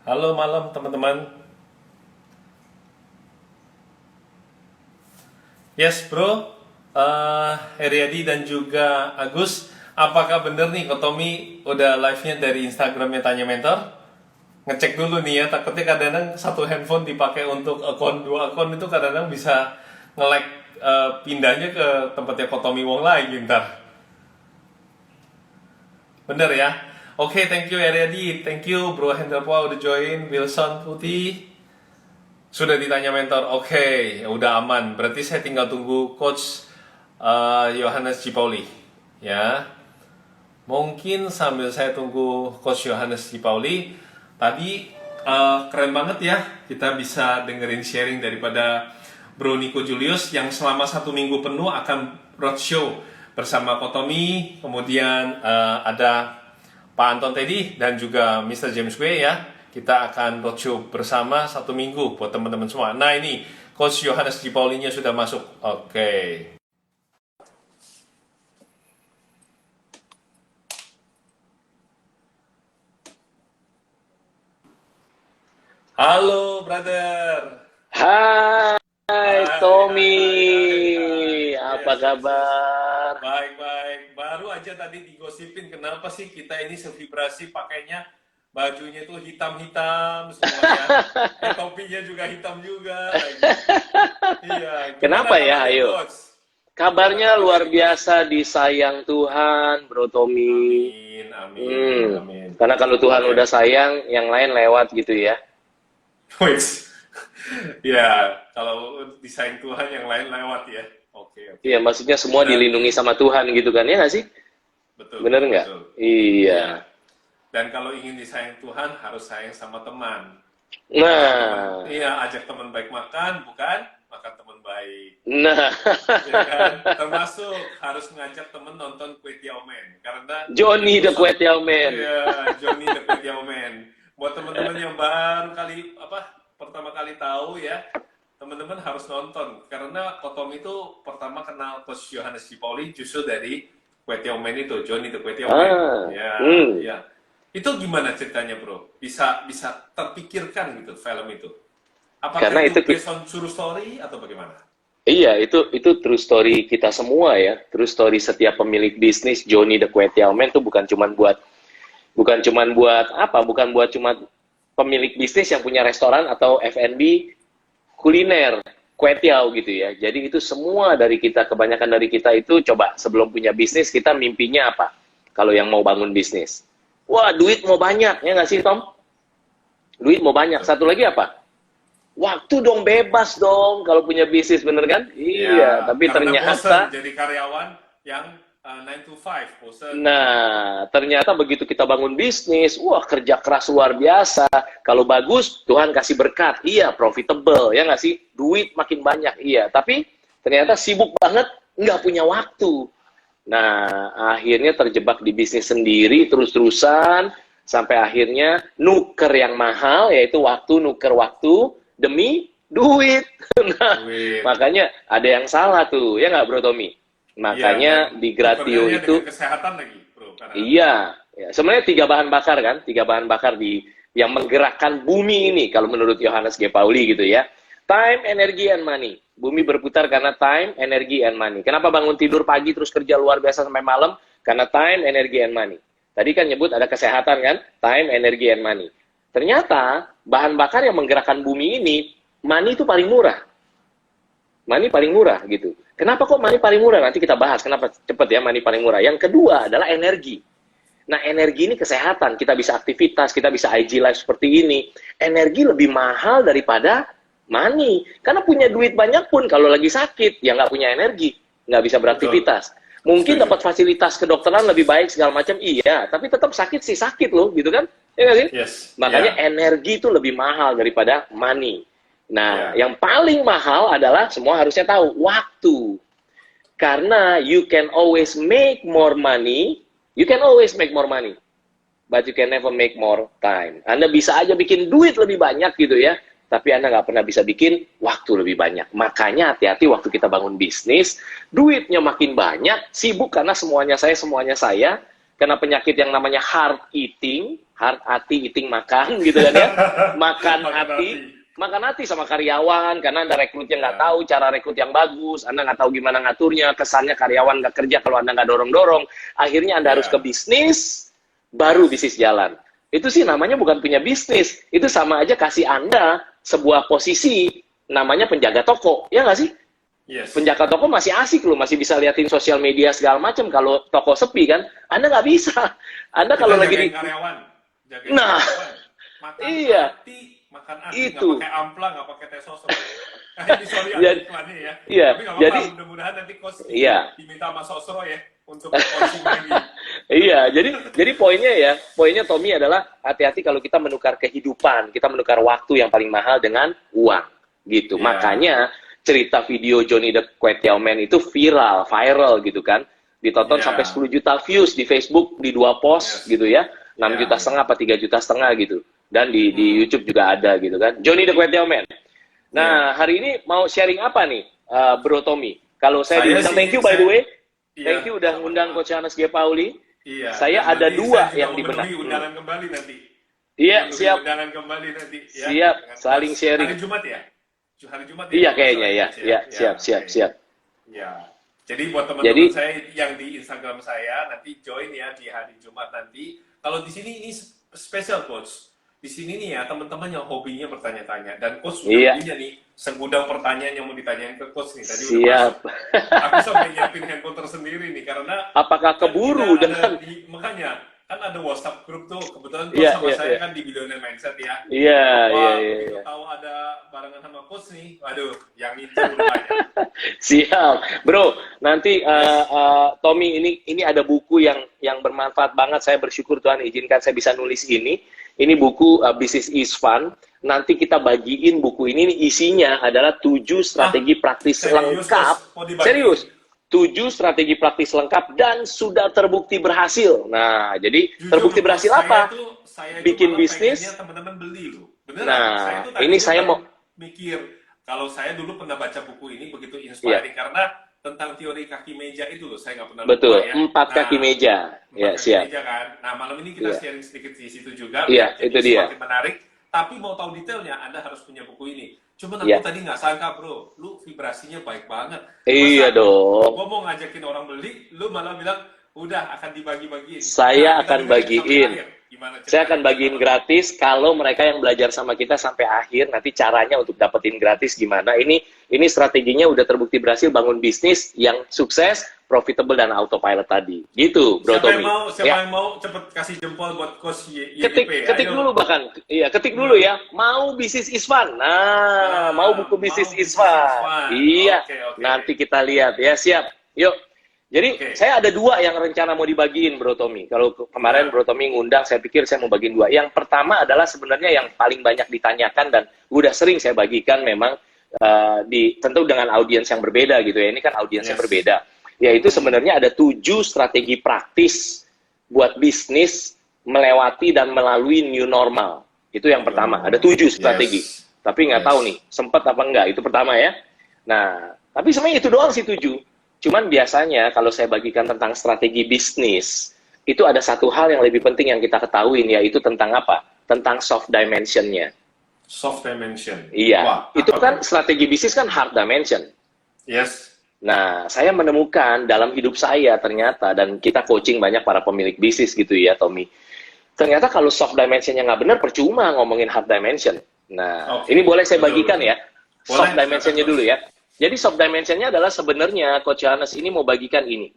Halo malam teman-teman. Yes bro, Heriadi dan juga Agus, apakah bener nih Kotomi udah live-nya dari Instagramnya Tanya Mentor? Ngecek dulu nih ya, takutnya kadang-kadang satu handphone dipakai untuk akun, dua akun itu kadang-kadang bisa nge-lag, pindahnya ke tempatnya Kotomi Wong lagi ntar. Bener ya? Oke, thank you Heriadi, thank you Bro Henderpoa udah join, Wilson Putih. Sudah ditanya mentor, oke, ya udah aman. Berarti saya tinggal tunggu coach Yohanes Cipauli, ya. Mungkin sambil saya tunggu coach Yohanes Cipauli, tadi keren banget ya, kita bisa dengerin sharing daripada Bro Nico Julius yang selama 1 minggu penuh akan roadshow bersama Kotomi, kemudian ada Pak Anton Teddy dan juga Mr. James Way ya. Kita akan roadshow bersama 1 minggu buat teman-teman semua. Nah ini Coach Yohanes Cipaulinya sudah masuk. Oke. Halo brother. Hai Tommy, Hai. apa Yes, yes, yes. kabar? Baik-baik. Baru aja tadi digosipin kenapa sih kita ini sevibrasi pakainya bajunya itu hitam-hitam semuanya. Topinya juga hitam juga. Iya, gimana Kenapa ya? kabarnya Ayo. coach? Gimana Kabarnya luar kabarnya coach? biasa disayang Tuhan, Bro Tommy. Amin, amin, Hmm, amin. karena kalau Tuhan Oke. udah sayang, yang lain lewat gitu ya. Wait. Ya, kalau desain Tuhan yang lain lewat ya. Oke, oke. Iya, maksudnya semua Dan dilindungi sama Tuhan gitu kan, ya nggak sih? betul, Bener betul, nggak? betul. Iya. Iya. Dan kalau ingin disayang Tuhan harus sayang sama teman. Ajak teman, Nah, iya, ajak teman baik makan, bukan makan teman baik. nah, Ya kan? Termasuk harus ngajak teman nonton Kway Teow Man karena Johnny itu the Kwetiau Man. iya, Johnny the Kway Teow Man. Buat teman-teman yang baru kali pertama kali tahu ya, teman-teman harus nonton karena Kotom itu pertama kenal Coach Yohanes Cipauli justru dari Kway Teow Man itu, Johnny the Kway Teow Man. Ah, Ya, hmm. ya. Itu gimana ceritanya, Bro? Bisa bisa terpikirkan gitu film itu. Apakah Karena itu itu based on true story atau bagaimana? Iya, itu true story kita semua ya. True story setiap pemilik bisnis Johnny the Kwetiau Man itu bukan cuman buat apa? Bukan buat cuma pemilik bisnis yang punya restoran atau F&B kuliner, kwetiau gitu ya. Jadi itu semua dari kita, kebanyakan dari kita itu coba sebelum punya bisnis kita mimpinya apa? Kalau yang mau bangun bisnis. Wah, duit mau banyak, ya nggak sih Tom? Duit mau banyak. Betul. Satu lagi apa? Waktu dong, bebas dong kalau punya bisnis, bener kan? Iya, Ya, tapi karena bosen ternyata, jadi karyawan yang 9 to 5, bosen. nah, ternyata begitu kita bangun bisnis, wah kerja keras luar biasa. Kalau bagus, Tuhan kasih berkat. Iya, profitable, ya nggak sih? Duit makin banyak, iya. Tapi ternyata sibuk banget, nggak punya waktu. Nah, akhirnya terjebak di bisnis sendiri, terus-terusan, sampai akhirnya nuker yang mahal, yaitu waktu, nuker waktu, demi duit. Nah, Duit. makanya ada yang salah tuh, ya nggak Bro Tommy? Iya, dan Makanya di Gratio tukernya dengan itu, kesehatan lagi, Bro. Kadang-kadang. iya, ya, sebenarnya 3 bahan bakar kan, 3 bahan bakar yang menggerakkan bumi ini, kalau menurut Yohanes G. Pauli gitu ya. Time, energy, and money. Bumi berputar karena time, energy, and money. Kenapa bangun tidur pagi terus kerja luar biasa sampai malam? Karena time, energy, and money. Tadi kan nyebut ada kesehatan kan? Time, energy, and money. Ternyata bahan bakar yang menggerakkan bumi ini, money itu paling murah. Money paling murah gitu. Kenapa kok money paling murah? Nanti kita bahas kenapa cepet ya money paling murah. Yang kedua adalah energi. Nah, energi ini kesehatan. Kita bisa aktivitas, kita bisa IG live seperti ini. Energi lebih mahal daripada money. Karena punya duit banyak pun kalau lagi sakit, ya nggak punya energi. Nggak bisa Betul. beraktivitas. Mungkin Setuju. dapat fasilitas kedokteran lebih baik segala macam, iya. Tapi tetap sakit sih sakit loh, gitu kan? Ya nggak sih? Yes. Makanya Ya. energi itu lebih mahal daripada money. Nah, Ya. yang paling mahal adalah semua harusnya tahu, waktu. Karena you can always make more money, you can always make more money, but you can never make more time. Anda bisa aja bikin duit lebih banyak gitu ya, tapi Anda nggak pernah bisa bikin waktu lebih banyak. Makanya hati-hati waktu kita bangun bisnis, duitnya makin banyak, sibuk karena semuanya saya, kena penyakit yang namanya hard eating, Heart, hati, eating, makan gitu kan ya. Makan Makan hati, hati. makan hati sama karyawan, karena Anda rekrutnya nggak tahu cara rekrut yang bagus, Anda nggak tahu gimana ngaturnya, kesannya karyawan nggak kerja kalau Anda nggak dorong-dorong, akhirnya Anda harus ke bisnis, baru bisnis jalan. Itu sih namanya bukan punya bisnis, itu sama aja kasih Anda sebuah posisi, namanya penjaga toko, ya nggak sih? Yes. Penjaga toko masih asik loh, masih bisa liatin sosial media segala macam. Kalau toko sepi kan, Anda nggak bisa. Anda kalau Kita lagi di... jagain karyawan, jagain Nah, karyawan. Makan iya, makan hati, nggak itu. pakai ampla, nggak pakai tes sosro. Ini sorry ada Jadi, iklannya ya. iya, Tapi nggak jadi, apa-apa, mudah-mudahan nanti coach iya, diminta sama sosro ya untuk coaching lagi. iya. Jadi poinnya Tommy adalah hati-hati kalau kita menukar kehidupan, kita menukar waktu yang paling mahal dengan uang, gitu. Iya. Makanya cerita video Johnny the Kwetiao Man itu viral gitu kan. Ditonton Iya. sampai 10 juta views di Facebook, di 2 post Yes. gitu ya. 6 Iya, juta iya. setengah apa 3 juta setengah gitu. Dan di YouTube juga ada gitu kan. Johnny the Kwetiao Man. Nah, hari ini mau sharing apa nih, Bro Tommy? Kalau saya diundang, sih, thank you by the way. Iya, Thank you udah ngundang sama-sama. Coach Johannes G. Pauli. Iya. Saya dan ada nanti 2 saya juga yang di benak. memenuhi undangan kembali nanti. Iya, Memenuhi siap. undangan kembali nanti. Ya, Siap, dengan saling kelas. sharing. Hari Jumat ya? Hari Jumat ya? Iya kalau kayaknya nggak ya. salah, Ya, Coach, ya? siap. Oke. Ya. Jadi buat teman-teman Jadi- saya yang di Instagram saya nanti join ya di hari Jumat nanti. Kalau di sini ini spesial coach. Di sini nih ya teman-teman yang hobinya bertanya-tanya dan coach sudah Iya. punya nih segudang pertanyaan yang mau ditanyain ke coach nih. Tadi udah Siap. masuk. Aku sampai nyiapin handphone tersendiri nih karena Apakah kan keburu kita dengan... ada makanya kan ada WhatsApp grup tuh kebetulan coach Iya, sama iya, saya iya. kan di Billionaire Mindset ya. Iya, Wah, iya. begitu tahu ada barengan sama coach nih, waduh, yang itu udah banyak. Siap. Bro, nanti Tommy ini ada buku yang bermanfaat banget. Saya bersyukur Tuhan izinkan saya bisa nulis ini. Ini buku Business is Fun. Nanti kita bagiin buku ini isinya adalah 7 strategi praktis serius, lengkap. Bos? Mau dibagiin? Serius. 7 strategi praktis lengkap dan sudah terbukti berhasil. Nah, jadi Jujur, terbukti Bos, berhasil saya apa? itu Bikin malah bisnis. pengennya teman-teman beli loh. Beneran. Nah, saya tuh ini tadinya saya kan mau... mikir kalau saya dulu pernah baca buku ini begitu inspiring karena tentang teori kaki meja itu loh saya nggak pernah Betul, lupa ya. 4 kaki meja. Ya, 4 kaki siap. meja kan. Nah, malam ini kita Iya. sharing sedikit di situ juga. Iya, jadi itu dia. semakin menarik. Tapi mau tahu detailnya, Anda harus punya buku ini. Cuma aku Iya. tadi nggak sangka, bro. Lu vibrasinya baik banget. Iya Masa dong. gua mau ngajakin orang beli, lu malah bilang, udah akan dibagi-bagiin. Saya kita akan dengerin sampai bagiin. akhir. Gimana Saya akan ceritanya? bagiin gratis kalau mereka yang belajar sama kita sampai akhir. Nanti caranya untuk dapetin gratis gimana? Ini strateginya udah terbukti berhasil bangun bisnis yang sukses, profitable dan autopilot tadi. Gitu, Bro Siapa Tommy. yang mau, siapa Ya. yang mau cepet kasih jempol buat coach Ketik dulu bahkan. Iya, ketik dulu ya. Mau bisnis is fun. Nah, mau buku bisnis mau is bisnis is fun. fun. Iya. Oke. Nanti kita lihat ya, siap. Yuk. Jadi Oke. saya ada 2 yang rencana mau dibagiin, Bro Tommy. Kalau kemarin Ya. Bro Tommy ngundang, saya pikir saya mau bagiin 2. Yang pertama adalah sebenarnya yang paling banyak ditanyakan dan udah sering saya bagikan memang tentu dengan audiens yang berbeda gitu ya. Ini kan audiens yang Yes. berbeda. Yaitu sebenarnya ada 7 strategi praktis buat bisnis melewati dan melalui new normal. Itu yang pertama. Ada 7 strategi. Yes. Tapi nggak Yes. tahu nih, sempat apa enggak. Itu pertama ya. Nah, tapi sebenarnya itu doang sih 7. Cuman biasanya kalau saya bagikan tentang strategi bisnis, itu ada satu hal yang lebih penting yang kita ketahuin, yaitu tentang apa? Tentang soft dimension-nya. Soft dimension. Iya, Wah, itu apa kan tuh? strategi bisnis kan hard dimension. Yes. Nah, saya menemukan dalam hidup saya ternyata, dan kita coaching banyak para pemilik bisnis gitu ya, Tommy. Ternyata kalau soft dimension-nya nggak benar, percuma ngomongin hard dimension. Nah, Oke. ini boleh saya Betul, bagikan betul. ya. Soft Boleh, dimension-nya silakan, dulu ya. Jadi soft dimension-nya adalah sebenarnya Coach Johannes ini mau bagikan ini.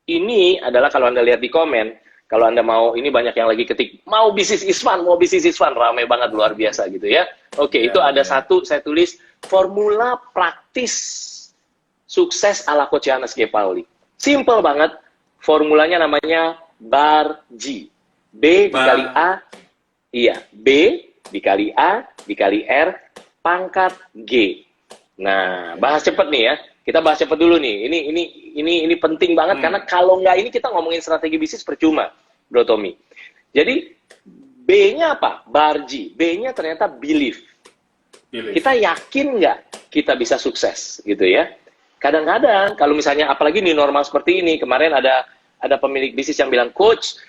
Ini adalah kalau Anda lihat di komen, kalau Anda mau, ini banyak yang lagi ketik, mau bisnis is fun, ramai banget, luar biasa gitu ya. Oke, Ya, itu ada ya. satu, saya tulis, formula praktis sukses ala Coach Johannes G. Pauli. Simple banget, formulanya namanya BAR-G. B dikali A, iya, B dikali A, dikali R, pangkat G. Nah, bahas cepet nih ya. Kita bahas cepet dulu nih. Ini penting banget karena kalau nggak ini kita ngomongin strategi bisnis percuma, Bro Tommy. Jadi B-nya apa? BARG. B-nya ternyata belief. Pilih. Kita yakin nggak kita bisa sukses gitu ya? Kadang-kadang kalau misalnya apalagi di normal seperti ini, kemarin ada pemilik bisnis yang bilang, Coach,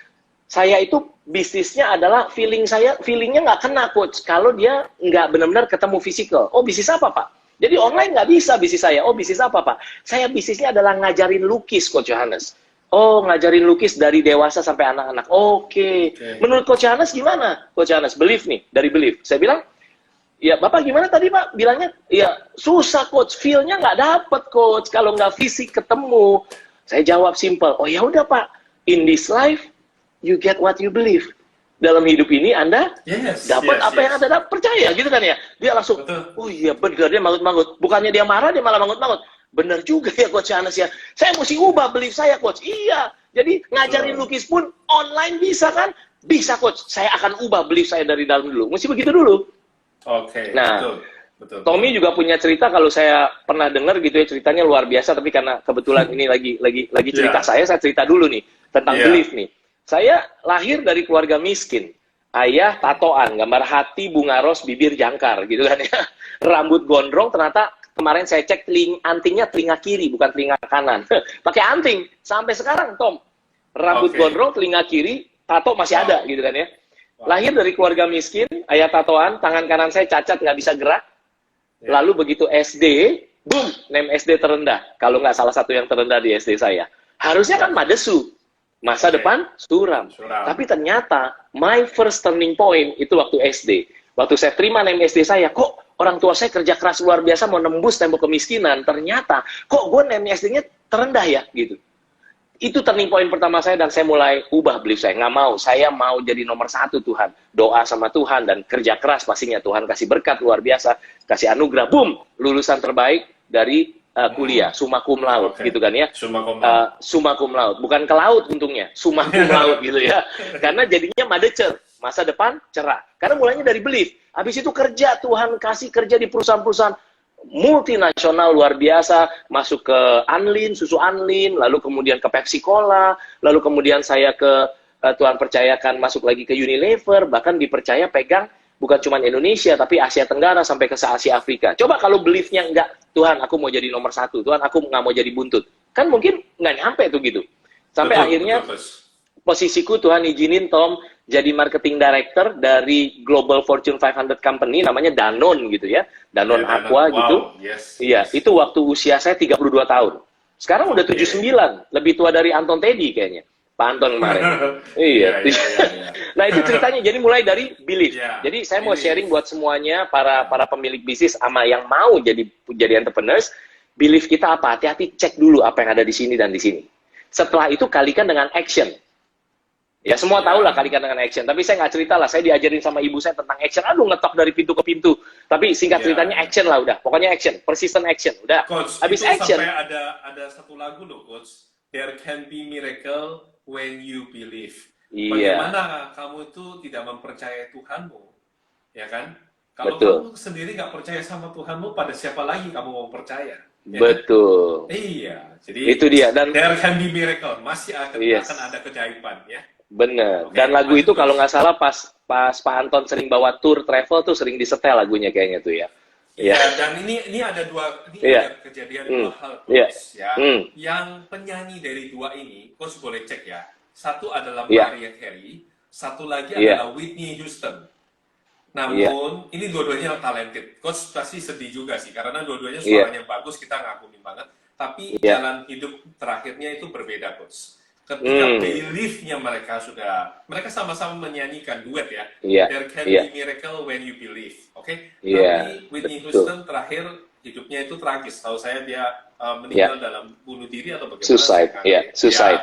Saya itu bisnisnya adalah feelingnya nggak kena coach kalau dia nggak benar-benar ketemu physical. Oh, bisnis apa Pak? Jadi online nggak bisa bisnis saya. Oh, bisnis apa Pak? Saya bisnisnya adalah ngajarin lukis, Coach Johannes. Oh, ngajarin lukis dari dewasa sampai anak-anak. Oke. Menurut Coach Johannes gimana? Coach Johannes, belief nih, dari belief. Saya bilang, ya Bapak gimana tadi Pak? Bilangnya, ya susah Coach, feel-nya nggak dapet Coach, kalau nggak fisik ketemu. Saya jawab simple, oh ya udah Pak, in this life, you get what you believe. Dalam hidup ini Anda dapat apa yang Anda dapat, percaya gitu kan ya. Dia langsung, oh iya benar, dia mangut-mangut. Bukannya dia marah, dia malah mangut-mangut. Benar juga ya Coach Johannes ya. Saya mesti ubah belief saya Coach. Iya, jadi ngajarin lukis pun online bisa kan? Bisa Coach, saya akan ubah belief saya dari dalam dulu. Mesti begitu dulu. Oke, nah, betul. Tommy juga punya cerita, kalau saya pernah dengar gitu ya, ceritanya luar biasa, tapi karena kebetulan ini lagi cerita saya cerita dulu nih tentang belief nih. Saya lahir dari keluarga miskin. Ayah tatoan, gambar hati, bunga ros, bibir jangkar gitu kan ya. Rambut gondrong, ternyata kemarin saya cek antingnya telinga kiri, bukan telinga kanan. Pakai anting sampai sekarang, Tom. Rambut gondrong, telinga kiri, tato masih ada gitu kan ya. Lahir dari keluarga miskin, ayah tatoan, tangan kanan saya cacat, nggak bisa gerak. Lalu begitu SD, boom, name SD terendah. Kalau nggak salah satu yang terendah di SD saya. Harusnya kan Madesu, masa depan suram. Tapi ternyata my first turning point itu waktu SD. Waktu saya terima name SD saya, kok orang tua saya kerja keras luar biasa mau nembus tembok kemiskinan. Ternyata kok gue name SD-nya terendah ya gitu. Itu turning point pertama saya, dan saya mulai ubah belief saya. Nggak mau, saya mau jadi nomor 1 Tuhan. Doa sama Tuhan dan kerja keras pastinya. Tuhan kasih berkat luar biasa, kasih anugerah, boom, lulusan terbaik dari kuliah, summa cum laude, gitu kan ya. Summa cum laude, bukan ke laut untungnya, summa cum laude gitu ya. Karena jadinya madecer, masa depan cerah. Karena mulainya dari belief. Habis itu kerja, Tuhan kasih kerja di perusahaan-perusahaan multinasional luar biasa, masuk ke Anlin, susu Anlin, lalu kemudian ke Pepsi Cola, lalu kemudian saya ke Tuhan percayakan masuk lagi ke Unilever, bahkan dipercaya pegang bukan cuma Indonesia, tapi Asia Tenggara sampai ke Asia Afrika. Coba kalau beliefnya enggak, Tuhan aku mau jadi nomor 1, Tuhan aku nggak mau jadi buntut, kan mungkin nggak nyampe tuh gitu. Sampai akhirnya posisiku Tuhan izinin Tom jadi marketing director dari Global Fortune 500 company namanya Danone gitu ya. Danone Aqua gitu. Iya, itu waktu usia saya 32 tahun. Sekarang udah 79, lebih tua dari Anton Teddy kayaknya. Pak Anton kemarin. Iya. Nah, itu ceritanya. Jadi mulai dari belief. Jadi saya mau sharing buat semuanya, para pemilik bisnis sama yang mau jadi entrepreneurs, belief kita apa? Hati-hati cek dulu apa yang ada di sini dan di sini. Setelah itu kalikan dengan action. Ya semua tahu lah kalikan dengan action, tapi saya nggak cerita lah, saya diajarin sama ibu saya tentang action, aduh ngetok dari pintu ke pintu, tapi singkat ceritanya action lah udah, pokoknya action, persistent action, udah. Coach, habis itu action. Sampai ada satu lagu loh Coach, there can be miracle when you believe. Bagaimana kamu itu tidak mempercayai Tuhanmu, ya kan? Kalau kamu sendiri nggak percaya sama Tuhanmu, pada siapa lagi kamu mau percaya? Ya betul. Kan? Iya, jadi itu dia, dan there can be miracle, masih akan ada keajaiban ya. Bener. Dan lagu itu kalau nggak salah pas Pak Anton sering bawa tour travel tuh sering disetel lagunya kayaknya tuh ya. Iya. Dan ini ada ada kejadian dua hal Coach, ya. Yang penyanyi dari dua ini, Coach boleh cek ya. Satu adalah Mariah Carey, satu lagi adalah Whitney Houston. Namun ini dua-duanya talented. Coach pasti sedih juga sih karena dua-duanya suaranya bagus, kita ngakumin banget. Tapi jalan hidup terakhirnya itu berbeda Coach. Ketika belief-nya mereka sama-sama menyanyikan duet ya. There can be miracle when you believe. Oke? Tapi Whitney Houston terakhir hidupnya itu tragis. Tahu saya dia meninggal dalam bunuh diri atau bagaimana? Suicide.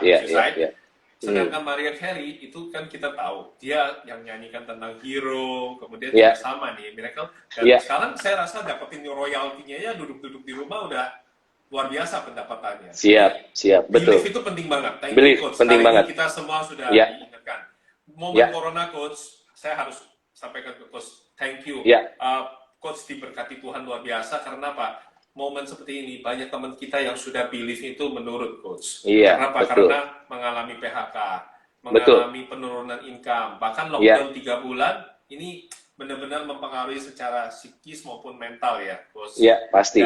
Sedangkan Mariah Carey itu kan kita tahu dia yang nyanyikan tentang hero, kemudian juga sama nih miracle. Dan sekarang saya rasa dapetin royaltinya ya duduk-duduk di rumah udah luar biasa pendapatannya. Siap, betul. Belief itu penting banget. Belief penting banget. Kita semua sudah diingatkan. Momen Corona, Coach, saya harus sampaikan ke Coach, thank you. Coach diberkati Tuhan luar biasa, karena apa? Momen seperti ini, banyak teman kita yang sudah belief itu menurun, Coach. Kenapa? Karena mengalami PHK, mengalami penurunan income, bahkan lockdown 3 bulan, ini benar-benar mempengaruhi secara psikis maupun mental ya, Coach. Iya, pasti.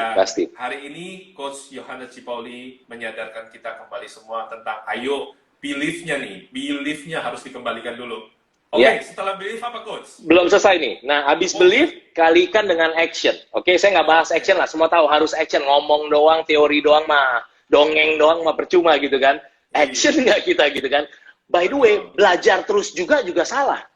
Hari ini Coach Johannes Cipauli menyadarkan kita kembali semua tentang ayo belief-nya nih. Belief-nya harus dikembalikan dulu. Oke, setelah belief apa, Coach? Belum selesai nih. Nah, habis belief, kalikan dengan action. Oke, saya nggak bahas action lah. Semua tahu harus action. Ngomong doang, teori doang mah, dongeng doang mah percuma gitu kan. Action nggak kita gitu kan. By the way, belajar terus juga salah.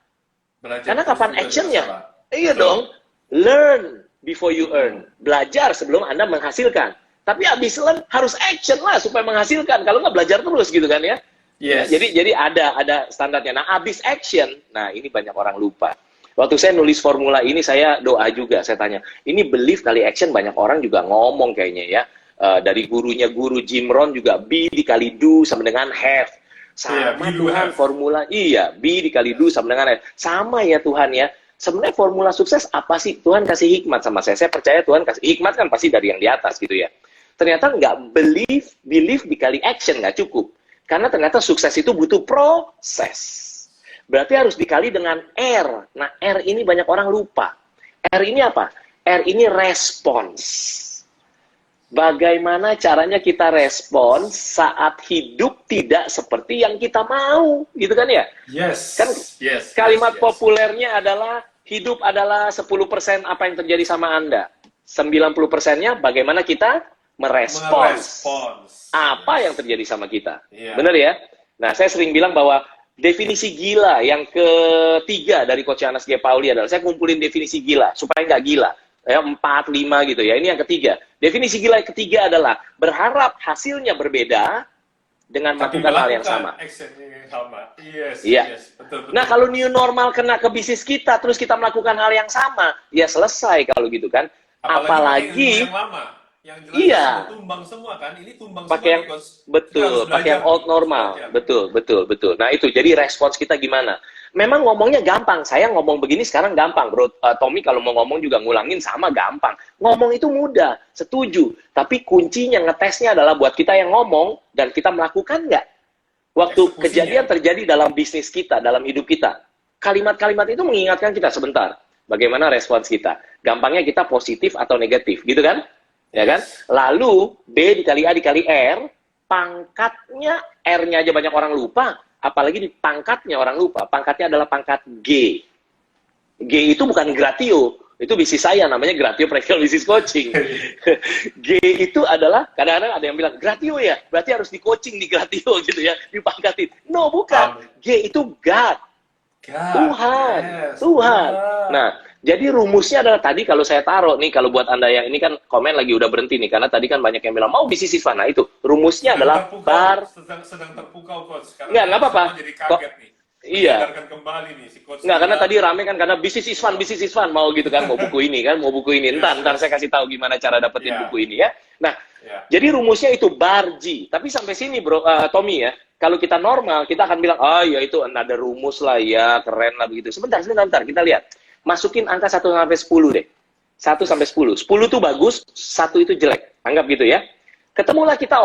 Karena kapan actionnya? Iya dong. Learn before you earn. Belajar sebelum Anda menghasilkan. Tapi habis learn, harus action lah supaya menghasilkan. Kalau nggak belajar terus gitu kan ya. Yes. Jadi ada standarnya. Nah, habis action, nah ini banyak orang lupa. Waktu saya nulis formula ini, saya doa juga. Saya tanya, ini belief kali action, banyak orang juga ngomong kayaknya ya. Dari gurunya guru Jim Rohn juga, be dikali do sama dengan have. Sama Tuhan formula, iya, be dikali do sama dengan have. Sama ya Tuhan ya. Sebenarnya formula sukses apa sih? Tuhan kasih hikmat sama saya. Saya percaya Tuhan kasih hikmat kan pasti dari yang di atas gitu ya. Ternyata nggak belief dikali action nggak cukup. Karena ternyata sukses itu butuh proses. Berarti harus dikali dengan R. Nah, R ini banyak orang lupa. R ini apa? R ini respons. Bagaimana caranya kita respons saat hidup tidak seperti yang kita mau, gitu kan ya? Yes. Kan yes. Kalimat populernya adalah hidup adalah 10% apa yang terjadi sama Anda. 90%-nya bagaimana kita merespons apa yang terjadi sama kita. Benar ya? Nah, saya sering bilang bahwa definisi gila yang ketiga dari Coach Yohanes G. Pauli adalah, saya kumpulin definisi gila supaya nggak gila. Ya, 4, 5 gitu ya. Ini yang ketiga. Definisi gila yang ketiga adalah berharap hasilnya berbeda dengan melakukan hal yang sama. Yes, iya. Yes, betul. Nah, kalau new normal kena ke bisnis kita, terus kita melakukan hal yang sama, ya selesai kalau gitu kan. Apalagi yang lama. Yang jelas iya. Tumbang semua kan, ini tumbang pakai yang, betul, pakai yang old normal, betul. Nah itu, jadi respons kita gimana? Memang ngomongnya gampang, saya ngomong begini sekarang gampang, bro. Tommy kalau mau ngomong juga ngulangin sama gampang. Ngomong itu mudah, setuju. Tapi kuncinya ngetesnya adalah buat kita yang ngomong dan kita melakukan nggak. Waktu kejadian terjadi dalam bisnis kita, dalam hidup kita, kalimat-kalimat itu mengingatkan kita sebentar. Bagaimana respons kita? Gampangnya kita positif atau negatif, gitu kan? Ya kan? Lalu B dikali A dikali R, pangkatnya R-nya aja banyak orang lupa, apalagi di pangkatnya orang lupa. Pangkatnya adalah pangkat G. G itu bukan gratio, itu bisnis saya namanya Gratio Practical Business Coaching. G itu adalah, kadang-kadang ada yang bilang gratio ya, berarti harus di coaching di gratio gitu ya, dipangkatin. No, bukan. G itu God. Tuhan. Yes, Tuhan. Nah, jadi rumusnya adalah tadi kalau saya taruh nih, kalau buat Anda yang ini kan komen lagi udah berhenti nih, karena tadi kan banyak yang bilang mau bisnis Ivan. Nah itu, rumusnya adalah sedang terpukau, Coach. Nggak apa-apa. Jadi kaget nih. Iya. Kembali nih, si Coach. Nggak, karena tadi rame kan, karena bisnis Isvan, mau gitu kan, mau buku ini kan, mau buku ini. Ntar saya kasih tahu gimana cara dapetin buku ini ya. Nah, jadi rumusnya itu barji. Tapi sampai sini bro, Tommy ya, kalau kita normal, kita akan bilang, oh ya itu ada rumus lah ya, keren lah begitu. Sebentar, kita lihat. Masukin angka 1 sampai 10 deh. 1 sampai 10. 10 itu bagus, 1 itu jelek. Anggap gitu ya. Ketemulah kita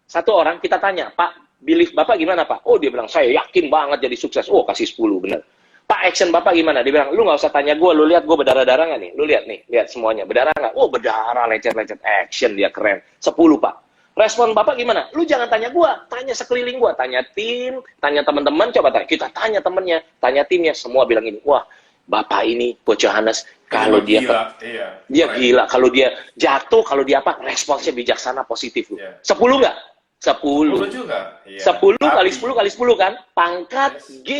satu orang, kita tanya, Pak, belief Bapak gimana Pak? Oh dia bilang, saya yakin banget jadi sukses. Oh kasih 10, bener. Pak, action Bapak gimana? Dia bilang, lu nggak usah tanya gue, lu lihat gue berdarah-darah nggak nih? Lu lihat nih, lihat semuanya. Berdarah nggak? Oh berdarah, lecet-lecet, action dia keren. 10 Pak. Respon Bapak gimana? Lu jangan tanya gua, tanya sekeliling gua, tanya tim, tanya teman-teman, coba tanya. Kita tanya temennya, tanya timnya, semua bilang ini, wah, Bapak ini, Coach Yohanes, kalau dia gila, kalau dia jatuh, kalau dia apa, responsnya bijaksana, positif. 10 nggak? 10 juga. 10 kali 10 kali 10 kan? Pangkat G.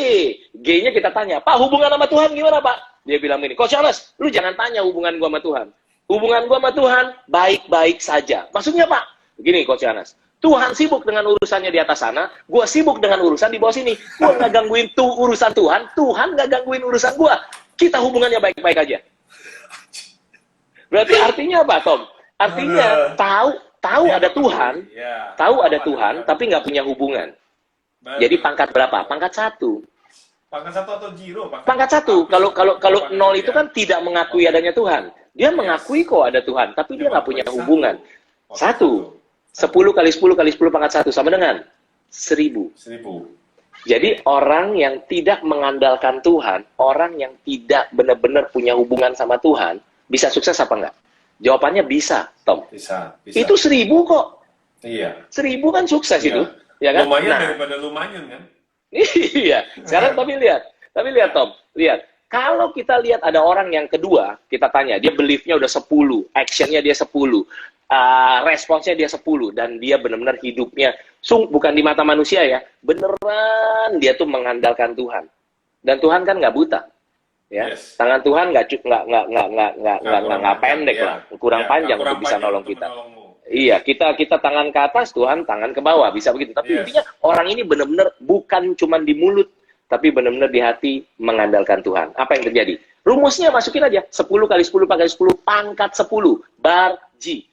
G-nya kita tanya, Pak, hubungan sama Tuhan gimana, Pak? Dia bilang ini, Coach Yohanes, lu jangan tanya hubungan gua sama Tuhan. Hubungan gua sama Tuhan baik-baik saja. Maksudnya, Pak, gini Coach Yohanes, Tuhan sibuk dengan urusannya di atas sana, gue sibuk dengan urusan di bawah sini. Gue nggak gangguin urusan Tuhan, Tuhan nggak gangguin urusan gue. Kita hubungannya baik-baik aja. Berarti artinya apa, Tom? Artinya tahu ada Tuhan, tahu ada Tuhan, tapi nggak punya hubungan. Jadi pangkat berapa? Pangkat 1. Pangkat 1 atau zero? Pangkat 1. Kalau 0 itu kan tidak mengakui adanya Tuhan. Dia mengakui kok ada Tuhan, tapi dia nggak punya hubungan. 1. 10 kali 10 kali 10 pangkat 1 sama dengan 1000. Jadi orang yang tidak mengandalkan Tuhan, orang yang tidak benar-benar punya hubungan sama Tuhan, bisa sukses apa enggak? Jawabannya bisa, Tom. Bisa. Itu 1000 kok. Iya. 1000 kan sukses itu. ya kan? Lumayan Nah, daripada lumayan kan? iya. Sekarang tapi lihat Tom, lihat. Kalau kita lihat ada orang yang kedua, kita tanya, dia belief-nya udah 10, action-nya dia 10, responsnya dia 10, dan dia benar-benar hidupnya, bukan di mata manusia ya, beneran dia tuh mengandalkan Tuhan. Dan Tuhan kan nggak buta, ya. Yes. Tangan Tuhan nggak pendek ya. lah, kurang Ya, panjang kurang untuk bisa panjang nolong untuk kita. menolongmu. Iya, kita tangan ke atas, Tuhan tangan ke bawah, bisa begitu. Tapi Yes. intinya orang ini benar-benar bukan cuma di mulut, tapi benar-benar di hati mengandalkan Tuhan. Apa yang terjadi? Rumusnya masukin aja, 10 kali 10 kali 10 pangkat 10, bar G.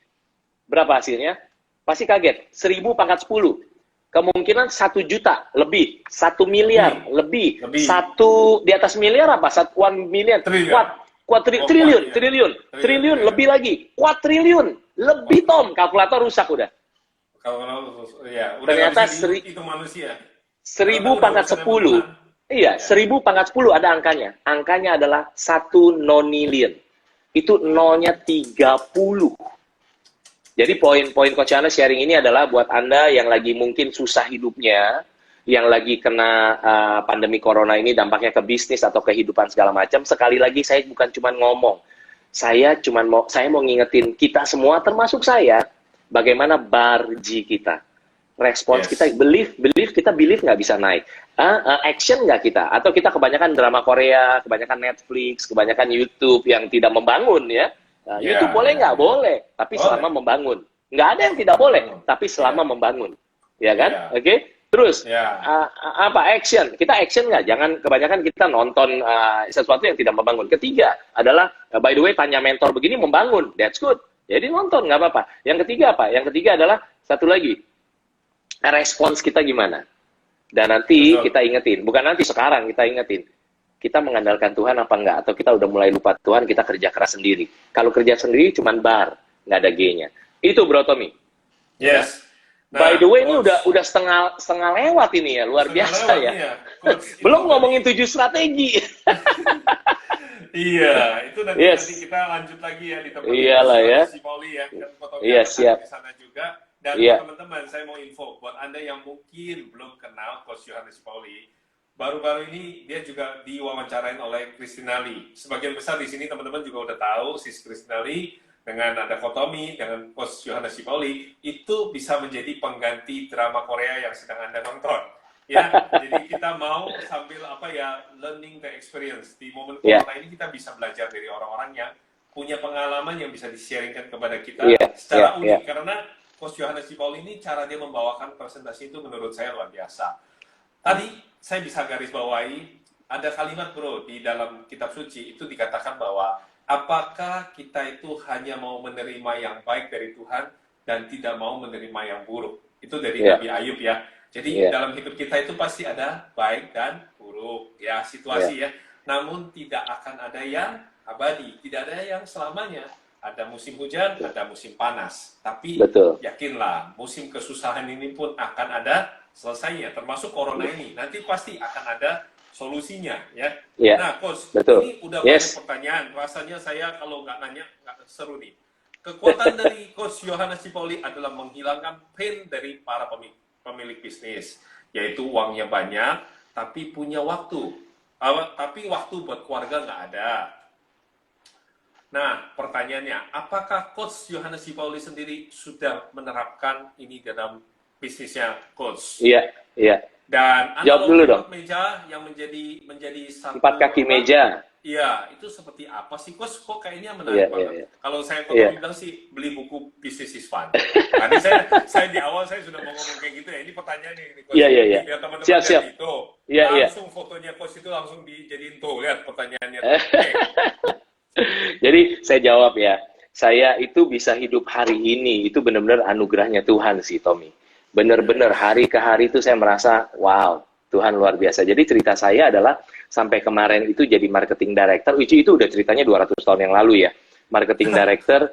Berapa hasilnya? Pasti kaget, 1000 pangkat 10. Kemungkinan 1 juta lebih, 1 miliar lebih. Lebih. Satu di atas miliar apa? 1 million. Triliun. Triliun lebih lagi. Kuatriliun lebih, Tom. Kalkulator rusak udah. Kalau ya, udah Ternyata nggak bisa itu manusia. 1000 pangkat 10. Iya, Ya. 1000 pangkat 10 ada angkanya. Angkanya adalah 1 nonillion. Itu nolnya 30. Jadi poin-poin Coach Yohanes sharing ini adalah buat Anda yang lagi mungkin susah hidupnya, yang lagi kena pandemi corona ini dampaknya ke bisnis atau kehidupan segala macam. Sekali lagi saya bukan cuma ngomong. Saya mau ngingetin kita semua termasuk saya bagaimana barji kita. Respons Yes. kita, belief kita nggak bisa naik. Action nggak kita? Atau kita kebanyakan drama Korea, kebanyakan Netflix, kebanyakan YouTube yang tidak membangun ya. YouTube boleh nggak? Boleh. Tapi Boleh. selama membangun. Nggak ada yang tidak boleh, tapi selama membangun. Ya kan? Oke? Terus, apa? Action. Kita action nggak? Jangan kebanyakan kita nonton sesuatu yang tidak membangun. Ketiga adalah, by the way, tanya mentor begini membangun. That's good. Jadi nonton, nggak apa-apa. Yang ketiga apa? Yang ketiga adalah, satu lagi, respons kita gimana? Dan nanti kita ingetin, bukan nanti, sekarang kita ingetin, kita mengandalkan Tuhan apa enggak? Atau kita udah mulai lupa Tuhan, kita kerja keras sendiri. Kalau kerja sendiri cuman bar, nggak ada G-nya. Itu Bro Tommy. Yes. Nah, by the way, ini udah setengah lewat ini ya, luar biasa ya. Belum ngomongin 7 strategi. Iya, itu nanti kita lanjut lagi ya di tempat Iyalah ya. si Pauli ya. Iya, siap. Di sana juga. Dan teman-teman, saya mau info buat Anda yang mungkin belum kenal Coach Yohanes Pauli. Baru-baru ini dia juga diwawancarain oleh Christina Lee. Sebagian besar di sini teman-teman juga udah tahu sis Christina Lee dengan ada Kotomi, dengan Coach Yohanes Pauli itu bisa menjadi pengganti drama Korea yang sedang Anda nonton. Ya, jadi kita mau sambil learning the experience di momen corona ini kita bisa belajar dari orang-orang yang punya pengalaman yang bisa di-sharingkan kepada kita secara unik karena Coach Yohanes Pauli ini cara dia membawakan presentasi itu menurut saya luar biasa. Tadi saya bisa garis bawahi ada kalimat Bro di dalam kitab suci itu dikatakan bahwa apakah kita itu hanya mau menerima yang baik dari Tuhan dan tidak mau menerima yang buruk. Itu dari Nabi Ayub ya. Jadi dalam hidup kita itu pasti ada baik dan buruk ya situasi ya. Namun tidak akan ada yang abadi, tidak ada yang selamanya. Ada musim hujan, ada musim panas. Tapi yakinlah, musim kesusahan ini pun akan ada selesainya. Termasuk corona ini. Nanti pasti akan ada solusinya. Ya. Nah, Coach, ini udah banyak pertanyaan. Rasanya saya kalau nggak nanya, nggak seru nih. Kekuatan dari Coach Yohanes Pauli adalah menghilangkan pain dari para pemilik bisnis. Yaitu uangnya banyak, tapi punya waktu. Tapi waktu buat keluarga nggak ada. Nah, pertanyaannya, apakah Coach Yohanes Pauli sendiri sudah menerapkan ini dalam bisnisnya, Coach? Iya. Dan jawab dulu dong. Meja yang menjadi satu 4 kaki meja. Iya, itu seperti apa sih, Coach? Kok kayaknya menarik banget. Kalau saya bilang sih, beli buku Business is Fun. Tadi saya di awal saya sudah mau ngomong kayak gitu ya. Ini pertanyaannya ini, Coach. Iya. Biar teman-teman Siap. itu. Langsung fotonya Coach itu langsung dijadiin tuh. Lihat pertanyaannya. Jadi saya jawab ya, saya itu bisa hidup hari ini, itu benar-benar anugerahnya Tuhan sih, Tommy. Benar-benar hari ke hari itu saya merasa, wow, Tuhan luar biasa. Jadi cerita saya adalah, sampai kemarin itu jadi marketing director, itu udah ceritanya 200 tahun yang lalu ya. Marketing director,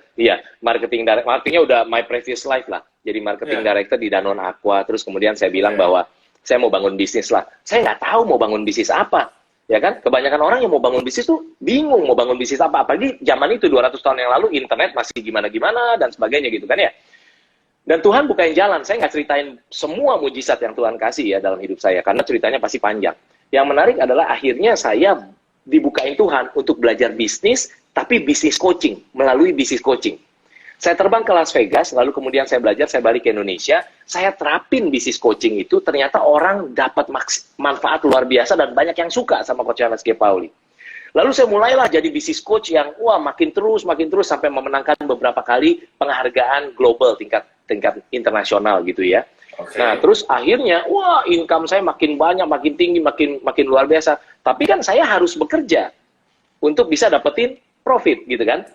artinya udah my previous life lah. Jadi marketing director di Danone Aqua, terus kemudian saya bilang bahwa, saya mau bangun bisnis lah. Saya nggak tahu mau bangun bisnis apa. Ya kan, kebanyakan orang yang mau bangun bisnis tuh bingung mau bangun bisnis apa. Apalagi zaman itu 200 tahun yang lalu internet masih gimana-gimana dan sebagainya gitu kan ya. Dan Tuhan bukain jalan. Saya nggak ceritain semua mujizat yang Tuhan kasih ya dalam hidup saya, karena ceritanya pasti panjang. Yang menarik adalah akhirnya saya dibukain Tuhan untuk belajar bisnis, tapi bisnis coaching, melalui bisnis coaching. Saya terbang ke Las Vegas, lalu kemudian saya belajar, saya balik ke Indonesia, saya terapin bisnis coaching itu, ternyata orang dapat manfaat luar biasa dan banyak yang suka sama Coach Yohanes G. Pauli. Lalu saya mulailah jadi bisnis coach yang makin terus sampai memenangkan beberapa kali penghargaan global tingkat internasional gitu ya. Okay. Nah, terus akhirnya income saya makin banyak, makin tinggi, makin luar biasa. Tapi kan saya harus bekerja untuk bisa dapetin profit gitu kan.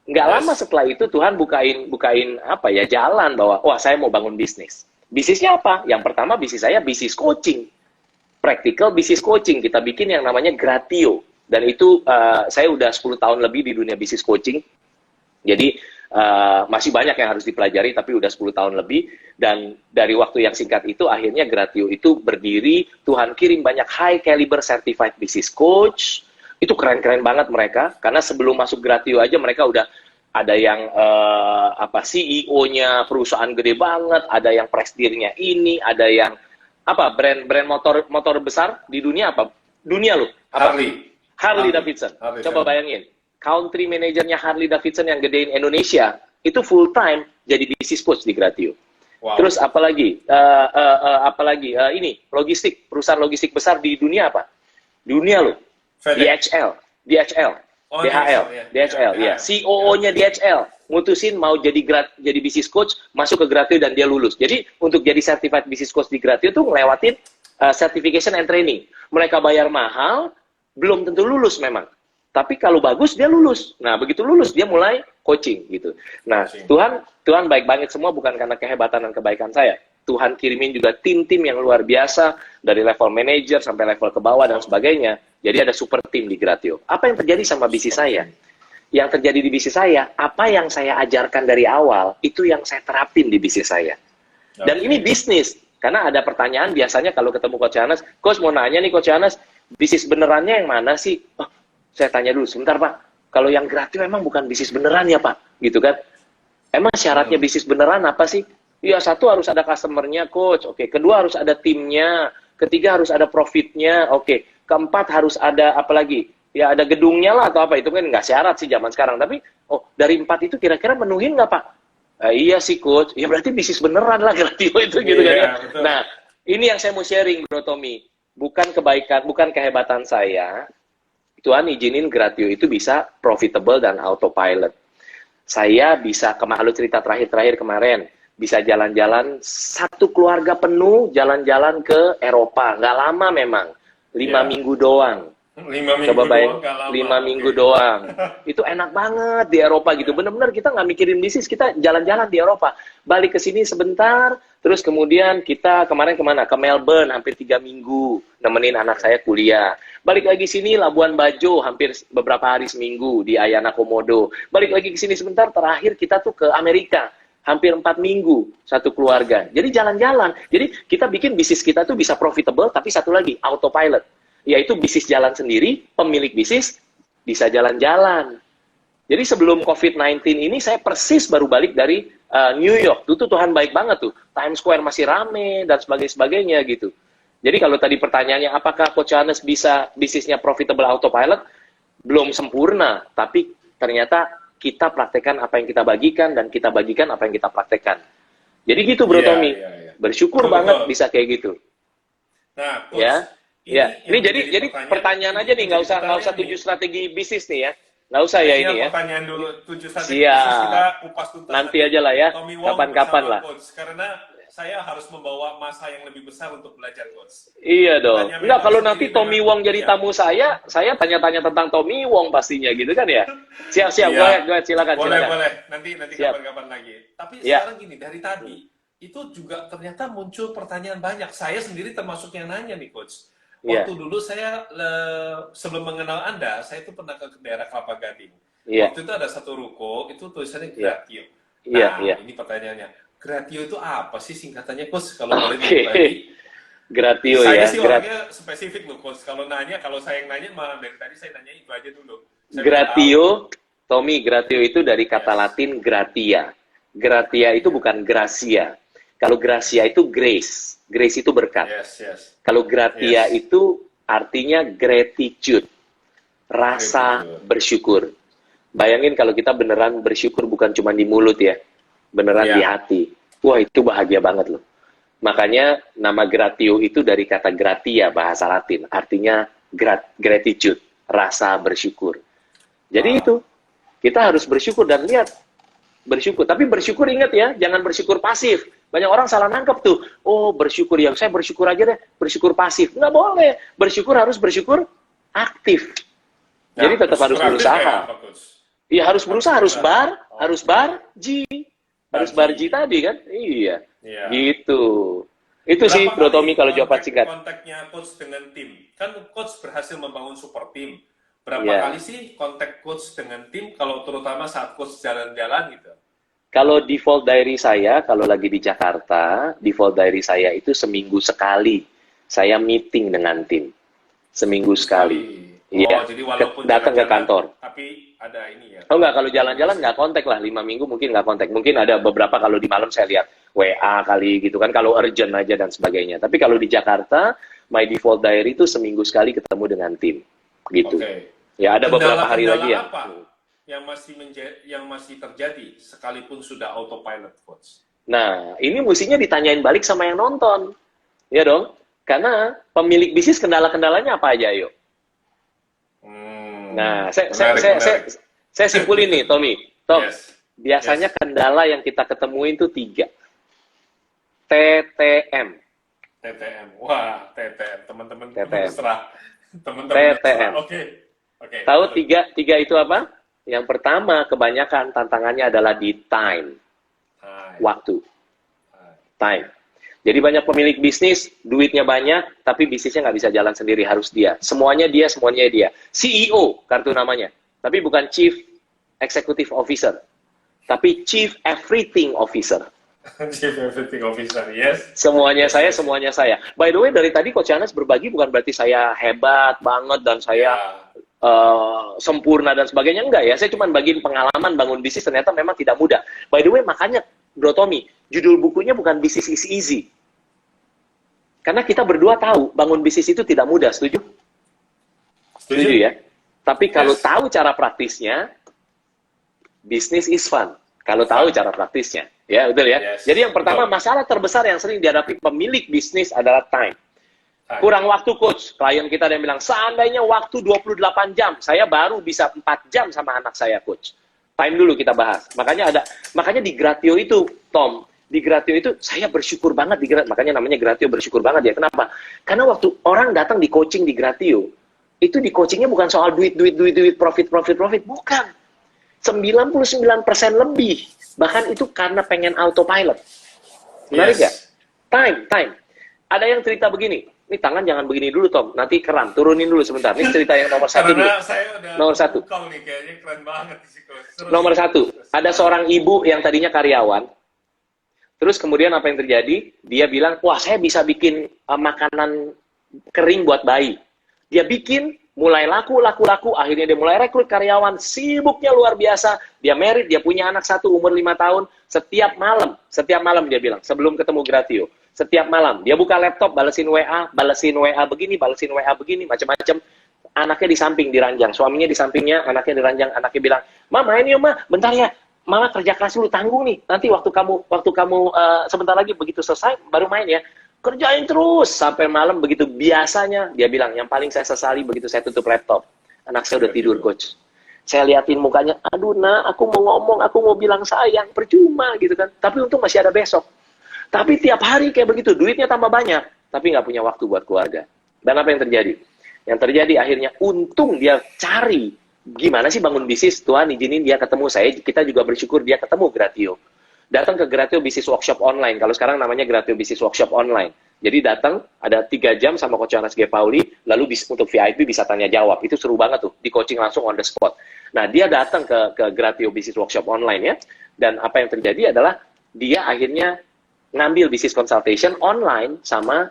Nggak lama setelah itu Tuhan bukain jalan bahwa saya mau bangun bisnis. Bisnisnya apa? Yang pertama bisnis saya bisnis coaching. Practical bisnis coaching. Kita bikin yang namanya Gratio. Dan itu saya udah 10 tahun lebih di dunia bisnis coaching. Jadi masih banyak yang harus dipelajari, tapi udah 10 tahun lebih. Dan dari waktu yang singkat itu, akhirnya Gratio itu berdiri. Tuhan kirim banyak high caliber certified business coach. Itu keren-keren banget mereka. Karena sebelum masuk Gratio aja mereka udah ada yang CEO-nya perusahaan gede banget, ada yang presidennya ini, ada yang brand motor besar di dunia apa? Dunia loh. Harley Davidson. Coba bayangin. Country manajernya Harley Davidson yang gedein Indonesia, itu full time jadi business coach di Gratio. Wow. Terus apalagi ini logistik, perusahaan logistik besar di dunia apa? Dunia loh. DHL. Oh, DHL, ya. COO-nya DHL mutusin mau jadi business coach, masuk ke Gratio dan dia lulus. Jadi untuk jadi certified business coach di Gratio tuh ngelewatin certification and training. Mereka bayar mahal, belum tentu lulus memang. Tapi kalau bagus dia lulus. Nah, begitu lulus dia mulai coaching gitu. Nah, Tuhan baik banget semua bukan karena kehebatan dan kebaikan saya. Tuhan kirimin juga tim-tim yang luar biasa dari level manager sampai level ke bawah dan sebagainya. Jadi ada super tim di Gratio. Apa yang terjadi sama bisnis saya? Yang terjadi di bisnis saya, apa yang saya ajarkan dari awal, itu yang saya terapin di bisnis saya. Dan ini bisnis. Karena ada pertanyaan biasanya kalau ketemu Coach Yohanes, Coach mau nanya nih Coach Yohanes, bisnis benerannya yang mana sih? Saya tanya dulu, sebentar Pak, kalau yang Gratio emang bukan bisnis beneran ya Pak? Gitu kan? Emang syaratnya bisnis beneran apa sih? Ya, satu harus ada customer-nya Coach, oke. Kedua harus ada timnya. Ketiga harus ada profitnya, oke. Keempat harus ada apa lagi? Ya ada gedungnya lah atau apa, itu kan nggak syarat sih zaman sekarang. Tapi, dari 4 itu kira-kira menuhin nggak Pak? Iya sih Coach, ya berarti bisnis beneran lah Gratio itu gitu kan ya. Betul. Nah, ini yang saya mau sharing Bro Tommy. Bukan kebaikan, bukan kehebatan saya. Tuhan izinin Gratio itu bisa profitable dan autopilot. Saya bisa, lalu cerita terakhir kemarin, bisa jalan-jalan satu keluarga penuh, jalan-jalan ke Eropa. Nggak lama memang, 5 minggu doang. 5 minggu Coba bayang, doang, 5 minggu doang. Itu enak banget di Eropa gitu. Bener-bener kita nggak mikirin bisnis, kita jalan-jalan di Eropa. Balik ke sini sebentar, terus kemudian kita kemarin kemana? Ke Melbourne, hampir 3 minggu. Nemenin anak saya kuliah. Balik lagi sini Labuan Bajo, hampir beberapa hari seminggu di Ayana Komodo. Balik lagi ke sini sebentar, terakhir kita tuh ke Amerika. Hampir 4 minggu, satu keluarga. Jadi jalan-jalan. Jadi kita bikin bisnis kita tuh bisa profitable, tapi satu lagi, autopilot. Yaitu bisnis jalan sendiri, pemilik bisnis bisa jalan-jalan. Jadi sebelum COVID-19 ini, saya persis baru balik dari New York. Itu Tuhan baik banget tuh. Times Square masih rame, dan sebagainya gitu. Jadi kalau tadi pertanyaannya, apakah Coach Yohanes bisa bisnisnya profitable autopilot? Belum sempurna, tapi ternyata kita praktekkan apa yang kita bagikan, dan kita bagikan apa yang kita praktekkan. Jadi gitu Bro Tommy. Bersyukur banget bisa kayak gitu. Nah, Coach, ini jadi pertanyaan aja nih, nggak usah 7 strategi bisnis nih ya. Nggak usah ya ini ya. Pertanyaan dulu 7 strategi bisnis kita kupas tuntas. Nanti aja lah ya, kapan-kapan lah. Coach. Karena saya harus membawa masa yang lebih besar untuk belajar, Coach. Iya dong. Enggak, kalau nanti Tommy Wong jadi tamu saya tanya-tanya tentang Tommy Wong pastinya gitu kan ya. Siap-siap, go ahead, silakan. Boleh. Nanti kapan-kapan lagi. Tapi sekarang gini, dari tadi itu juga ternyata muncul pertanyaan banyak. Saya sendiri termasuk yang nanya nih, Coach. Waktu dulu saya sebelum mengenal Anda, saya itu pernah ke daerah Kelapa Gading. Waktu itu ada satu ruko, itu tulisannya Gratio. Ini pertanyaannya. Gratio itu apa sih singkatannya, Coach? Kalau boleh dibagi. Gratio saya ya. Saya sih orangnya spesifik loh, Coach. Kalau saya yang nanya, malah dari tadi saya nanya itu aja dulu. Gratio, Tommy, Gratio itu dari kata Latin gratia. Gratia itu bukan gracia. Kalau gracia itu grace. Grace itu berkat. Yes. Kalau gratia Yes. itu artinya gratitude. Rasa Gratitude. bersyukur. Bayangin kalau kita beneran bersyukur bukan cuma di mulut ya. Beneran Ya. di hati. Wah, itu bahagia banget loh. Makanya nama gratio itu dari kata gratia bahasa Latin. Artinya gratitude. Rasa bersyukur. Jadi Wow. itu. Kita harus bersyukur dan lihat. Bersyukur. Tapi bersyukur ingat ya. Jangan bersyukur pasif. Banyak orang salah nangkep tuh. Oh, bersyukur ya. Saya bersyukur aja deh. Bersyukur pasif. Nggak boleh. Bersyukur harus bersyukur aktif. Nah, Jadi tetap harus bersyukur aktif berusaha. kayak apa, Coach? Iya harus berusaha, harus barji. Harus Barji. barji tadi kan? Iya. Iya. Gitu. Itu sih Berapa Bro Tommy kali kalau jawaban singkat. kontaknya Coach dengan tim? Kan Coach berhasil membangun super tim. Berapa Iya. kali sih kontak Coach dengan tim kalau terutama saat Coach jalan-jalan gitu? Kalau default diary saya, kalau lagi di Jakarta, default diary saya itu seminggu sekali. Saya meeting dengan tim. Seminggu sekali. Iya. Jadi walaupun Datang ke jalan-jalan, kantor. tapi ada ini ya. Oh enggak, kalau jalan-jalan nggak kontak lah. 5 minggu mungkin nggak kontak. Mungkin ada beberapa kalau di malam saya lihat WA kali gitu kan. Kalau urgent aja dan sebagainya. Tapi kalau di Jakarta, my default diary itu seminggu sekali ketemu dengan tim. Gitu. Oke. Ya ada beberapa hari lagi ya. Apa yang masih terjadi sekalipun sudah autopilot, Coach? Nah, ini mestinya ditanyain balik sama yang nonton. Ya dong? Karena pemilik bisnis kendala-kendalanya apa aja, yuk? Nah, saya simpulin nih, Tommy. Tom, Yes. biasanya kendala yang kita ketemuin itu 3. TTM. TTM. Wah, TTM. Teman-teman TTM. terserah. Teman-teman TTM. terserah. Oke. Tahu tiga itu apa? Yang pertama, kebanyakan tantangannya adalah di time. Waktu. Time. Jadi banyak pemilik bisnis, duitnya banyak, tapi bisnisnya nggak bisa jalan sendiri, harus dia. Semuanya dia. CEO, kartu namanya. Tapi bukan Chief Executive Officer. Tapi Chief Everything Officer. Chief Everything Officer, yes. Semuanya saya. By the way, dari tadi Coach Anas berbagi bukan berarti saya hebat banget dan saya sempurna dan sebagainya. Enggak ya, saya cuma bagiin pengalaman bangun bisnis ternyata memang tidak mudah. By the way, makanya Bro Tommy, judul bukunya bukan Business is Easy. Karena kita berdua tahu bangun bisnis itu tidak mudah, setuju? Setuju ya? Tapi kalau tahu cara praktisnya, bisnis is fun. Kalau tahu cara praktisnya. Ya, betul ya? Yes. Jadi yang pertama, masalah terbesar yang sering dihadapi pemilik bisnis adalah time. Kurang waktu, Coach. Klien kita ada yang bilang, seandainya waktu 28 jam, saya baru bisa 4 jam sama anak saya, Coach. Time dulu kita bahas. Makanya di Gratio itu, Tom, di Gratio itu saya bersyukur banget makanya namanya Gratio bersyukur banget ya. Kenapa? Karena waktu orang datang di coaching di Gratio, itu di coachingnya bukan soal duit, profit, bukan. 99% lebih. Bahkan itu karena pengen autopilot. Menarik nggak? Time. Ada yang cerita begini, ini tangan jangan begini dulu, Tom. Nanti kram, turunin dulu sebentar. Ini cerita yang nomor 1 dulu. Karena saya udah Nomor 1. Kau nih kayaknya keren banget sih, Coach. Nomor 1, ada seorang ibu yang tadinya karyawan. Terus kemudian apa yang terjadi? Dia bilang, wah saya bisa bikin makanan kering buat bayi. Dia bikin, mulai laku. Akhirnya dia mulai rekrut karyawan. Sibuknya luar biasa. Dia married, dia punya anak 1 umur 5 tahun. Setiap malam dia bilang, sebelum ketemu Gratio. Setiap malam, dia buka laptop, balesin WA begini, macam-macam. Anaknya di samping, diranjang. Suaminya di sampingnya, anaknya diranjang. Anaknya bilang, Ma, main yuk, Ma. Bentar ya. Mama kerja keras dulu, tanggung nih. Nanti waktu kamu sebentar lagi begitu selesai, baru main ya. Kerjain terus sampai malam begitu. Biasanya, dia bilang, yang paling saya sesali begitu saya tutup laptop. Anak saya udah tidur, Coach. Saya liatin mukanya, aduh nak, aku mau ngomong, aku mau bilang sayang, percuma gitu kan. Tapi untung masih ada besok. Tapi tiap hari kayak begitu, duitnya tambah banyak, tapi nggak punya waktu buat keluarga. Dan apa yang terjadi? Yang terjadi akhirnya untung dia cari gimana sih bangun bisnis, Tuhan izinin dia ketemu saya, kita juga bersyukur dia ketemu Gratio. Datang ke Gratio Business Workshop Online, kalau sekarang namanya Gratio Business Workshop Online. Jadi datang, ada 3 jam sama Coach Anas G. Pauli, lalu untuk VIP bisa tanya jawab, itu seru banget tuh, di coaching langsung on the spot. Nah, dia datang ke Gratio Business Workshop Online ya, dan apa yang terjadi adalah, dia akhirnya ngambil business consultation online sama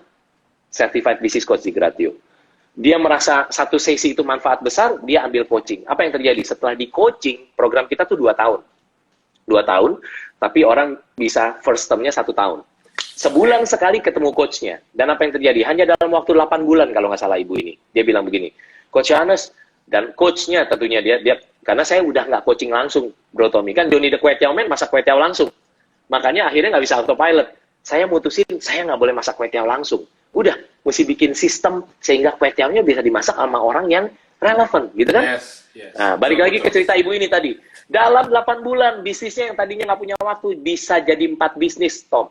certified business coach di Gratio. Dia merasa satu sesi itu manfaat besar, dia ambil coaching. Apa yang terjadi? Setelah di coaching, program kita tuh 2 tahun. 2 tahun, Tapi orang bisa first term-nya 1 tahun. Sebulan sekali ketemu coach-nya. Dan apa yang terjadi? Hanya dalam waktu 8 bulan kalau nggak salah ibu ini. Dia bilang begini, Coach Yohanes, dan coach-nya tentunya dia karena saya udah nggak coaching langsung, Bro Tommy. Kan Johnny the Kwetiao Man masak kwetiao langsung. Makanya akhirnya nggak bisa autopilot. Saya mutusin, saya nggak boleh masak kwetiao langsung. Udah, mesti bikin sistem sehingga kwetiaunya bisa dimasak sama orang yang relevan, gitu kan? Yes. Nah, balik lagi ke cerita ibu ini tadi. Dalam 8 bulan, bisnisnya yang tadinya nggak punya waktu, bisa jadi 4 bisnis, Tom.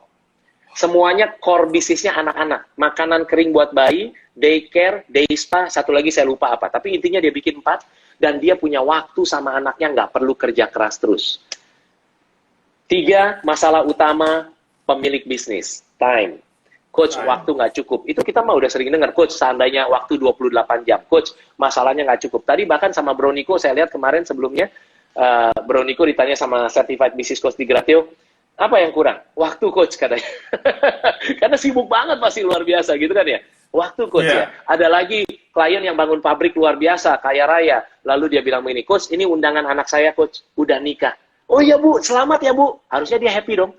Semuanya core bisnisnya anak-anak. Makanan kering buat bayi, daycare, day spa, satu lagi saya lupa apa. Tapi intinya dia bikin 4, dan dia punya waktu sama anaknya, nggak perlu kerja keras terus. 3, masalah utama pemilik bisnis, time. Coach, waktu nggak cukup. Itu kita mah udah sering dengar, Coach, seandainya waktu 28 jam. Coach, masalahnya nggak cukup. Tadi bahkan sama Bro Niko, saya lihat kemarin sebelumnya, Bro Niko ditanya sama Certified Business Coach di Gratio, apa yang kurang? Waktu, Coach, katanya. Karena sibuk banget, masih luar biasa, gitu kan ya? Waktu, Coach, ya. Ada lagi klien yang bangun pabrik luar biasa, kaya raya. Lalu dia bilang begini, Coach, ini undangan anak saya, Coach, udah nikah. Oh iya, Bu, selamat ya, Bu. Harusnya dia happy dong.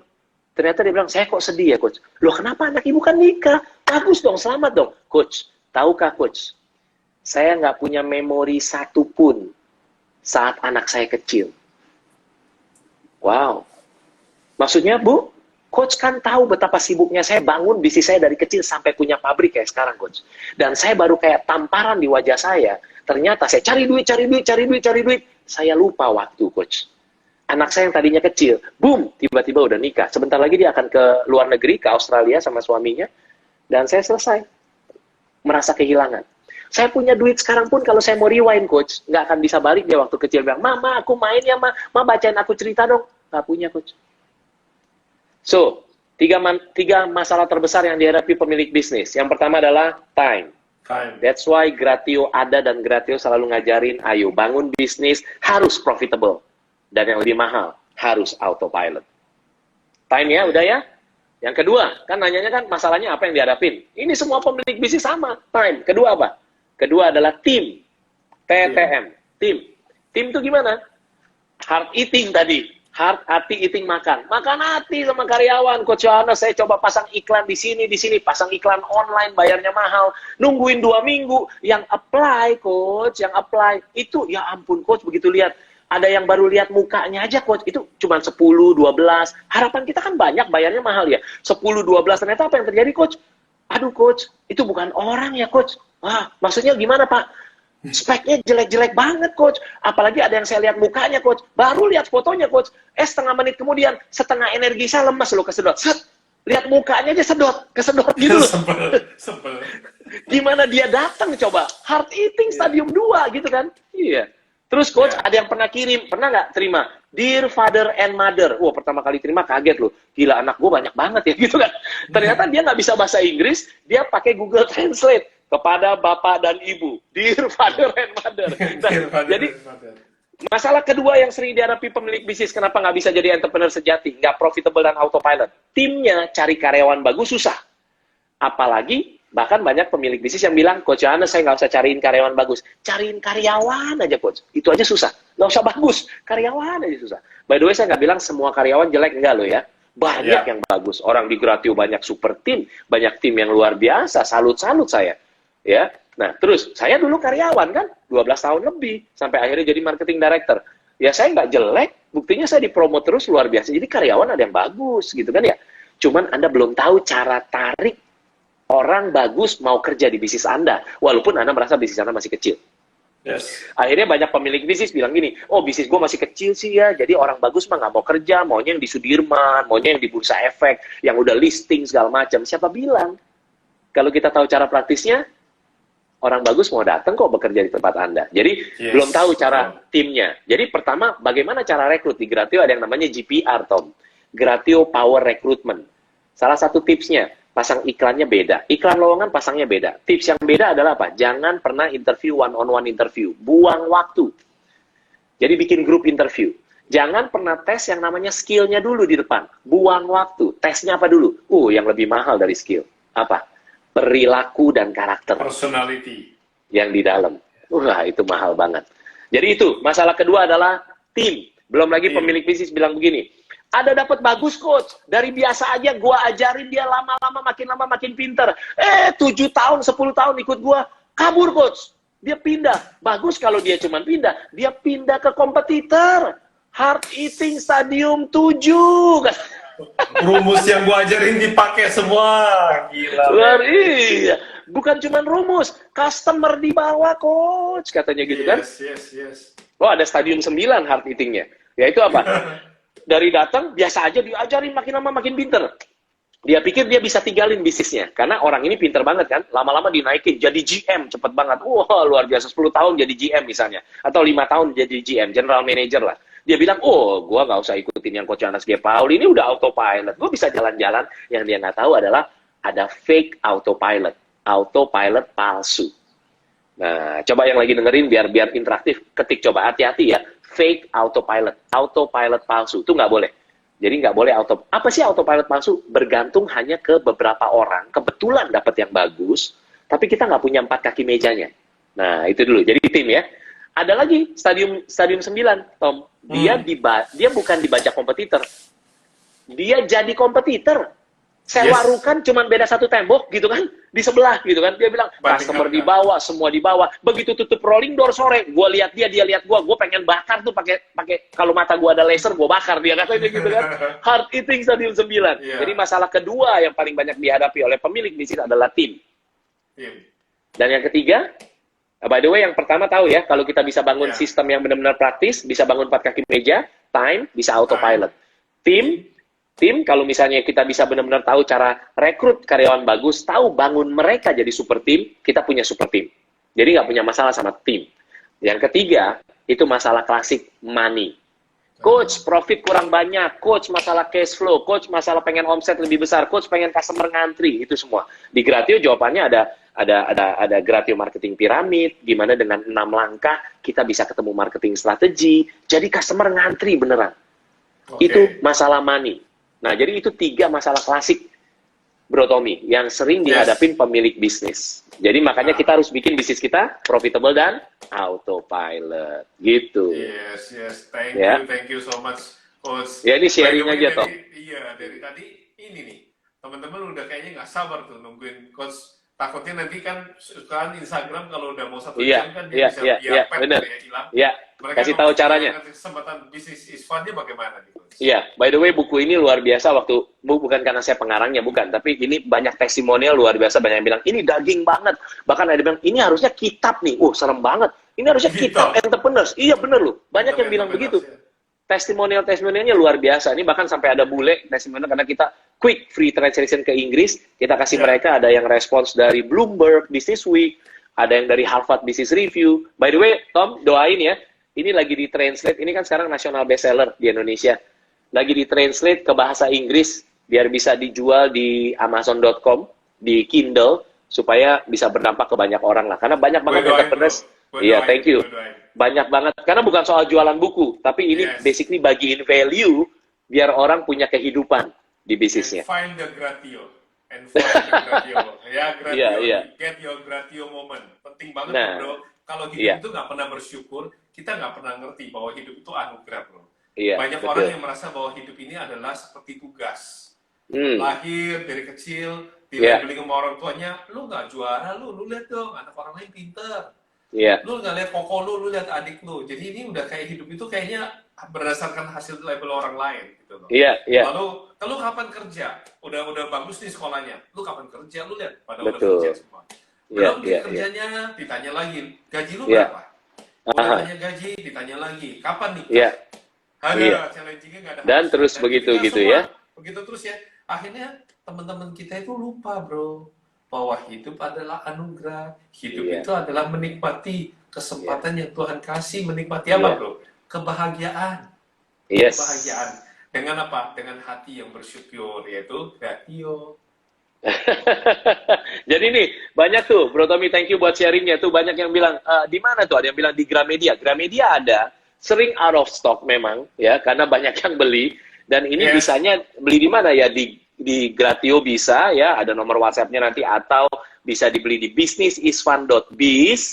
Ternyata dia bilang, saya kok sedih ya, Coach. Loh, kenapa anak ibu kan nikah? Bagus dong, selamat dong. Coach, tahukah, Coach? Saya nggak punya memori satupun saat anak saya kecil. Wow. Maksudnya, Bu, Coach kan tahu betapa sibuknya saya bangun bisnis saya dari kecil sampai punya pabrik kayak sekarang, Coach. Dan saya baru kayak tamparan di wajah saya. Ternyata saya cari duit. Saya lupa waktu, Coach. Anak saya yang tadinya kecil, boom, tiba-tiba udah nikah. Sebentar lagi dia akan ke luar negeri, ke Australia sama suaminya. Dan saya selesai. Merasa kehilangan. Saya punya duit sekarang pun kalau saya mau rewind, Coach, nggak akan bisa balik dia waktu kecil. Bilang, Mama, aku main ya, Ma. Ma, bacain aku cerita dong. Nggak punya, Coach. So, 3 masalah terbesar yang dihadapi pemilik bisnis. Yang pertama adalah time. That's why Gratio ada dan Gratio selalu ngajarin, ayo bangun bisnis harus profitable. Dan yang lebih mahal, harus autopilot. Time ya, udah ya? Yang kedua, kan nanyanya kan masalahnya apa yang dihadapin. Ini semua pemilik bisnis sama, time. Kedua apa? Kedua adalah tim. TTM. Tim. Tim itu gimana? Hard eating tadi. Hard hati eating makan. Makan hati sama karyawan. Coach Yohanes, saya coba pasang iklan di sini. Pasang iklan online, bayarnya mahal. Nungguin 2 minggu. Yang apply, Coach. Yang apply. Itu, ya ampun, Coach, begitu lihat. Ada yang baru lihat mukanya aja, Coach. Itu cuma 10, 12. Harapan kita kan banyak, bayarnya mahal ya. 10, 12. Ternyata apa yang terjadi, Coach? Aduh, Coach. Itu bukan orang ya, Coach. Wah, maksudnya gimana, Pak? Speknya jelek-jelek banget, Coach. Apalagi ada yang saya lihat mukanya, Coach. Baru lihat fotonya, Coach. Setengah menit kemudian, setengah energi saya lemas loh, kesedot. Set. Lihat mukanya aja kesedot gitu loh. Sebel. Gimana dia datang coba? Hard eating stadium 2 gitu kan? Iya. Terus, Coach, ada yang pernah kirim, pernah nggak terima? Dear Father and Mother. Wah, pertama kali terima kaget loh. Gila, anak gue banyak banget ya, gitu kan. Ternyata dia nggak bisa bahasa Inggris, dia pakai Google Translate. Kepada Bapak dan Ibu. Dear Father and Mother. Nah, jadi, masalah kedua yang sering dihadapi pemilik bisnis, kenapa nggak bisa jadi entrepreneur sejati? Nggak profitable dan autopilot. Timnya cari karyawan bagus susah. Apalagi, bahkan banyak pemilik bisnis yang bilang, Coach Yohanes, saya nggak usah cariin karyawan bagus. Cariin karyawan aja, Coach. Itu aja susah. Nggak usah bagus. Karyawan aja susah. By the way, saya nggak bilang semua karyawan jelek, enggak loh ya. Banyak yang bagus. Orang di Gratio banyak super tim. Banyak tim yang luar biasa. Salut-salut saya. Ya, nah terus saya dulu karyawan kan, 12 tahun lebih, sampai akhirnya jadi marketing director. Ya saya nggak jelek, buktinya saya dipromote terus luar biasa. Jadi karyawan ada yang bagus gitu kan ya. Cuman Anda belum tahu cara tarik orang bagus mau kerja di bisnis Anda, walaupun Anda merasa bisnis Anda masih kecil. Yes. Akhirnya banyak pemilik bisnis bilang gini, oh bisnis gue masih kecil sih ya, jadi orang bagus mah nggak mau kerja, maunya yang di Sudirman, maunya yang di Bursa Efek, yang udah listing segala macam. Siapa bilang? Kalau kita tahu cara praktisnya, orang bagus mau datang kok bekerja di tempat Anda. Jadi, belum tahu cara timnya. Jadi, pertama, bagaimana cara rekrut? Di Gratio ada yang namanya GPR, Tom. Gratio Power Recruitment. Salah satu tipsnya, pasang iklannya beda. Iklan lowongan pasangnya beda. Tips yang beda adalah apa? Jangan pernah interview one-on-one interview. Buang waktu. Jadi, bikin grup interview. Jangan pernah tes yang namanya skill-nya dulu di depan. Buang waktu. Tesnya apa dulu? Yang lebih mahal dari skill. Apa? Perilaku dan karakter. Personality. Yang di dalam. Wah, itu mahal banget. Jadi itu, masalah kedua adalah tim. Belum lagi pemilik bisnis bilang begini, Ada dapat bagus coach. Dari biasa aja gua ajarin dia lama makin pinter. 7 tahun, 10 tahun ikut gua, kabur coach. Dia pindah. Bagus kalau dia cuma pindah. Dia pindah ke kompetitor. Hard eating stadium 7. Rumus yang gua ajarin dipakai semua. Gila. Luar iya. Bukan cuma rumus, customer di bawah coach katanya gitu kan. Yes. Oh, ada stadium 9 hard eatingnya. Ya itu apa? Dari datang biasa aja diajarin makin lama makin pinter. Dia pikir dia bisa tinggalin bisnisnya. Karena orang ini pinter banget kan. Lama-lama dinaikin jadi GM cepet banget. Wah, luar biasa. 10 tahun jadi GM misalnya. Atau 5 tahun jadi GM, General Manager lah. Dia bilang, oh, gue nggak usah ikutin yang Coach Yohanes G. Pauli. Ini udah autopilot. Gue bisa jalan-jalan. Yang dia nggak tahu adalah ada fake autopilot. Autopilot palsu. Nah, coba yang lagi dengerin biar interaktif. Ketik coba, hati-hati ya. Fake autopilot. Autopilot palsu. Itu nggak boleh. Jadi nggak boleh apa sih autopilot palsu? Bergantung hanya ke beberapa orang, kebetulan dapat yang bagus, tapi kita nggak punya 4 kaki mejanya. Nah, itu dulu. Jadi tim ya. Ada lagi stadium 9, Tom. Dia bukan dibajak kompetitor. Dia jadi kompetitor. Sewa rukan cuman beda 1 tembok gitu kan, di sebelah gitu kan. Dia bilang, customer di bawah, semua di bawah. Begitu tutup rolling door sore, gua lihat dia lihat gua pengen bakar tuh pakai kalau mata gua ada laser, gua bakar dia katanya gitu kan. Hard eating stadium 9. Yeah. Jadi masalah kedua yang paling banyak dihadapi oleh pemilik bisnis adalah tim. Dan yang ketiga, by the way, yang pertama tahu ya, kalau kita bisa bangun sistem yang benar-benar praktis, bisa bangun 4 kaki meja, time, bisa autopilot. Tim, kalau misalnya kita bisa benar-benar tahu cara rekrut karyawan bagus, tahu bangun mereka jadi super tim, kita punya super tim. Jadi nggak punya masalah sama tim. Yang ketiga, itu masalah klasik money. Coach, profit kurang banyak. Coach, masalah cash flow. Coach, masalah pengen omset lebih besar. Coach, pengen customer ngantri. Itu semua. Di Gratio jawabannya ada Gratio marketing piramid, gimana dengan 6 langkah kita bisa ketemu marketing strategi. Jadi customer ngantri beneran. Itu masalah money. Nah, jadi itu 3 masalah klasik, Bro Tommy, yang sering dihadapin pemilik bisnis. Jadi makanya kita harus bikin bisnis kita profitable dan autopilot, gitu. Yes. Thank you so much, Coach. Ya, ini sharing aja, Tom. Iya, dari tadi ini nih, teman-teman udah kayaknya nggak sabar tuh nungguin Coach. Takutnya nanti kan Instagram kalau udah mau 1 jam kan dia bisa bener. hilang. Iya, kasih tahu caranya. Kesempatan bisnis is fun-nya bagaimana nih, Coach? Iya, by the way buku ini luar biasa bukan karena saya pengarangnya, bukan, tapi ini banyak testimonial luar biasa, banyak yang bilang ini daging banget. Bahkan ada yang bilang ini harusnya kitab nih. Serem banget. Ini harusnya kitab entrepreneurs. Iya bener loh. Banyak yang bilang begitu. Testimonialnya luar biasa. Ini bahkan sampai ada bule testimonial karena kita quick free translation ke Inggris. Kita kasih mereka, ada yang respons dari Bloomberg Business Week, ada yang dari Harvard Business Review. By the way, Tom, doain ya. Ini lagi ditranslate. Ini kan sekarang national bestseller di Indonesia. Lagi ditranslate ke bahasa Inggris biar bisa dijual di Amazon.com, di Kindle, supaya bisa berdampak ke banyak orang lah. Karena banyak banget entrepreneurs. Iya, thank you. Banyak banget. Karena bukan soal jualan buku, tapi ini basically bagiin value biar orang punya kehidupan di bisnisnya. Find the Gratio. Ya, Gratio. Get your Gratio moment. Penting banget, bro. Kalau hidup itu nggak pernah bersyukur, kita nggak pernah ngerti bahwa hidup itu anugerah, bro. Banyak orang yang merasa bahwa hidup ini adalah seperti tugas. Lahir dari kecil, dilabelin sama orang tuanya, lu nggak juara, lu lihat dong, anak orang lain pinter. Lu nggak lihat koko lu lihat adik lu. Jadi ini udah kayak hidup itu kayaknya berdasarkan hasil label orang lain gitu loh. Lalu kapan kerja? Udah bagus nih sekolahnya. Lu kapan kerja? Lu lihat pada udah kerja semua. Belum kerjanya ditanya lagi, gaji lu berapa? Udah tanya gaji, ditanya lagi, kapan nih? Challenge-nya nggak ada. Dan terus begitu gitu ya. Begitu terus ya. Akhirnya teman-teman kita itu lupa, bro, bahwa hidup adalah anugerah. Hidup itu adalah menikmati kesempatan yang Tuhan kasih. Menikmati apa, bro? Kebahagiaan. Kebahagiaan. Dengan apa? Dengan hati yang bersyukur, yaitu Gratio. Jadi nih, banyak tuh, Bro Tommy, thank you buat sharingnya. Tuh banyak yang bilang, di mana tuh? Ada yang bilang di Gramedia. Gramedia ada, sering out of stock memang, ya, karena banyak yang beli. Dan ini bisanya beli di mana ya? Di Gratio bisa, ya, ada nomor WhatsApp-nya nanti, atau bisa dibeli di businessisfun.biz,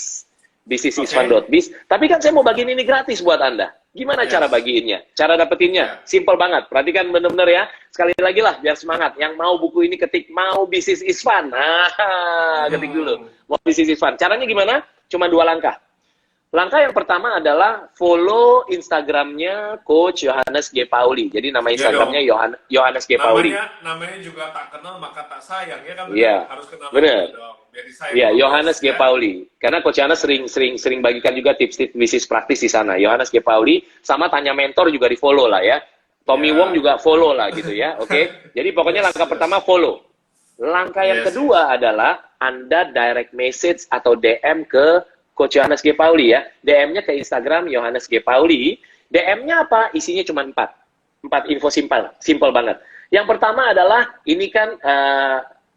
businessisfun.biz. Tapi kan saya mau bagiin ini gratis buat Anda. Gimana Yes. cara bagiinnya? Cara dapetinnya? Simple banget. Perhatikan bener-bener ya. Sekali lagi lah, biar semangat. Yang mau buku ini ketik, mau bisnis is fun. Nah, ketik dulu. Mau bisnis is fun. Caranya gimana? Cuma 2 langkah. Langkah yang pertama adalah follow Instagramnya Coach Yohanes G. Pauli. Jadi nama Iya Instagramnya dong. Yohanes G. Pauli. Namanya juga tak kenal maka tak sayang, ya kan? Iya, Harus kenal bener. dulu dong. Biar disayang Iya, terus, Yohanes G. ya. Pauli. Karena Coach Yohanes sering bagikan juga tips-tips bisnis praktis di sana. Yohanes G. Pauli, sama Tanya Mentor juga di follow lah ya. Tommy Ya. Wong juga follow lah gitu ya, oke? Jadi pokoknya Yes, langkah yes. pertama follow. Langkah yang Yes, kedua adalah Anda direct message atau DM ke Coach Yohanes G. Pauli ya. DM-nya ke Instagram Yohanes G. Pauli. DM-nya apa? Isinya cuma 4. 4 info simple banget. Yang pertama adalah, ini kan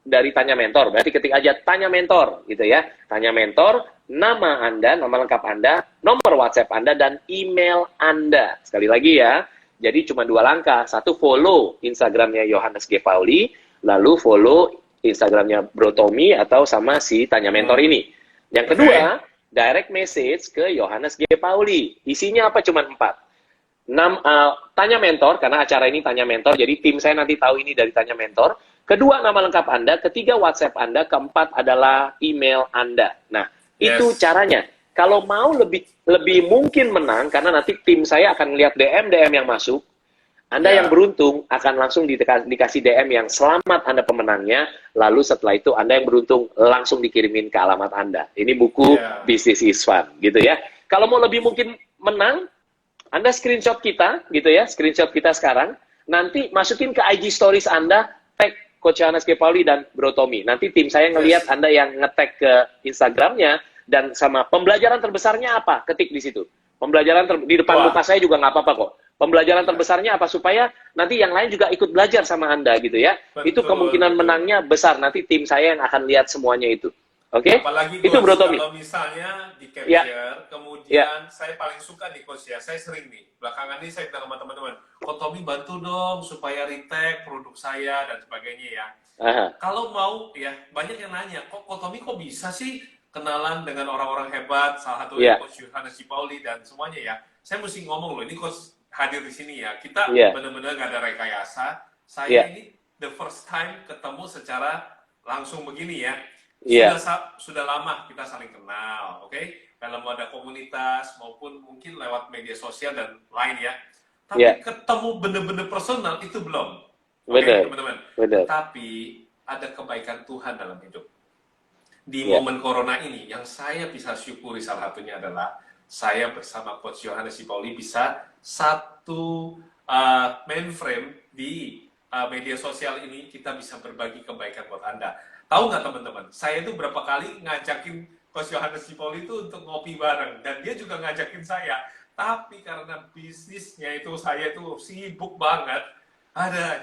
dari Tanya Mentor, berarti ketik aja Tanya Mentor gitu ya. Tanya Mentor, nama Anda, nama lengkap Anda, nomor WhatsApp Anda, dan email Anda. Sekali lagi ya, jadi cuma 2 langkah. Satu, follow Instagramnya Yohanes G. Pauli, lalu follow Instagramnya Bro Tommy atau sama si Tanya Mentor ini. Yang kedua, direct message ke Yohanes G. Pauli. Isinya apa? Cuma 4. Tanya Mentor, karena acara ini Tanya Mentor, jadi tim saya nanti tahu ini dari Tanya Mentor. Kedua, nama lengkap Anda. Ketiga, WhatsApp Anda. Keempat adalah email Anda. Nah, itu caranya. Kalau mau lebih mungkin menang, karena nanti tim saya akan lihat DM yang masuk. Anda yang beruntung akan langsung dikasih DM yang selamat Anda pemenangnya, lalu setelah itu Anda yang beruntung langsung dikirimin ke alamat Anda. Ini buku Business is Fun, gitu ya. Kalau mau lebih mungkin menang, Anda screenshot kita, gitu ya, screenshot kita sekarang, nanti masukin ke IG Stories Anda, tag Coach Yohanes G. Pauli dan Bro Tommy. Nanti tim saya ngelihat Anda yang nge-tag ke Instagramnya, dan sama pembelajaran terbesarnya apa, ketik di situ. Pembelajaran di depan muka saya juga nggak apa-apa kok. Pembelajaran terbesarnya apa, supaya nanti yang lain juga ikut belajar sama Anda gitu ya. Itu kemungkinan menangnya besar. Nanti tim saya yang akan lihat semuanya itu. Oke? Apalagi Itu Coach, Bro Tommy. kalau misalnya di capture, kemudian saya paling suka nih Coach ya, saya sering nih, belakangan ini saya bilang sama teman-teman, Coach Tommy bantu dong supaya retag produk saya dan sebagainya ya. Kalau mau ya, banyak yang nanya, kok Coach Tommy kok bisa sih kenalan dengan orang-orang hebat, salah satunya Coach Yohanes G. Pauli dan semuanya ya. Saya mesti ngomong loh, ini Coach hadir di sini ya, kita benar-benar nggak ada rekayasa. Saya ini the first time ketemu secara langsung begini ya. Sudah lama kita saling kenal, oke? Dalam ada komunitas maupun mungkin lewat media sosial dan lain ya. Tapi ketemu benar-benar personal itu belum. Oke, teman-teman. Tapi ada kebaikan Tuhan dalam hidup. Di momen corona ini, yang saya bisa syukuri salah satunya adalah saya bersama Coach Yohanes G. Pauli bisa satu mainframe di media sosial ini, kita bisa berbagi kebaikan buat Anda. Tahu nggak teman-teman, saya itu berapa kali ngajakin Coach Yohanes G. Pauli itu untuk ngopi bareng, dan dia juga ngajakin saya. Tapi karena bisnisnya itu, saya itu sibuk banget,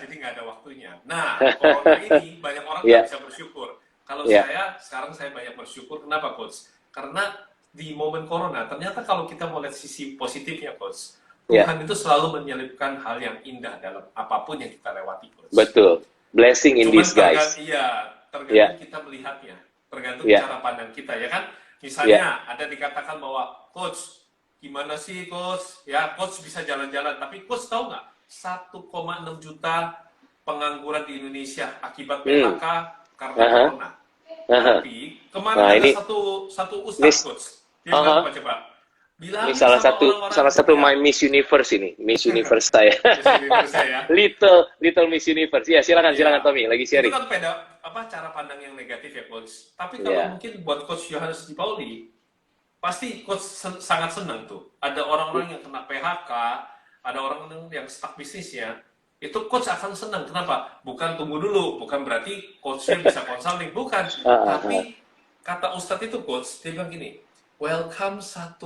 jadi nggak ada waktunya. Nah, corona ini banyak orang nggak bisa bersyukur. Kalau sekarang saya banyak bersyukur. Kenapa, Coach? Karena di momen corona, ternyata kalau kita mau lihat sisi positifnya, Coach, Tuhan itu selalu menyelipkan hal yang indah dalam apapun yang kita lewati, Coach. Betul. Blessing in disguise. Tergantung kita melihatnya. Tergantung cara pandang kita, ya kan? Misalnya, ada dikatakan bahwa, Coach, gimana sih, Coach? Ya, Coach bisa jalan-jalan. Tapi, Coach, tahu nggak? 1,6 juta pengangguran di Indonesia akibat PHK karena corona. Tapi kemarin ada satu ustaz, Coach. Dia bilang apa coba? Bilang ini salah satu my Miss Universe ini, Miss Universe saya. Little Miss Universe. Ya, silakan Tommy, lagi sharing. Itu kan cara pandang yang negatif ya, Coach. Tapi kalau mungkin buat Coach Yohanes G. Pauli, pasti Coach sangat senang tuh. Ada orang-orang yang kena PHK, ada orang-orang yang stuck bisnisnya. Itu Coach akan senang. Kenapa? Bukan tunggu dulu, bukan berarti Coachnya bisa konsulting, bukan. Tapi kata Ustadz itu, Coach, dia bilang gini, welcome 1,6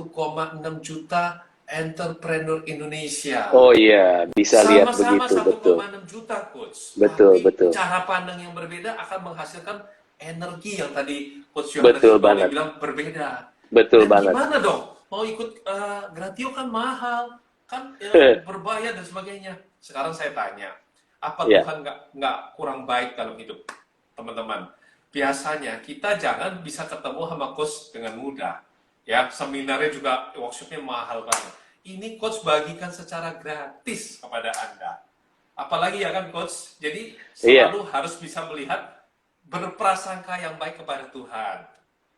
juta entrepreneur Indonesia. Oh iya, bisa lihat begitu, betul. Sama-sama 1,6 juta, Coach. Betul. Cara pandang yang berbeda akan menghasilkan energi yang tadi Coach Yohanes bilang berbeda. Betul banget. Gimana dong? Mau ikut Gratio kan mahal, kan berbayar dan sebagainya. Sekarang saya tanya, apa Tuhan nggak kurang baik dalam hidup teman-teman? Biasanya kita jangan bisa ketemu sama coach dengan mudah. Ya, seminarnya juga workshopnya mahal banget. ini Coach bagikan secara gratis kepada Anda. Apalagi ya kan Coach, jadi selalu harus bisa melihat berprasangka yang baik kepada Tuhan.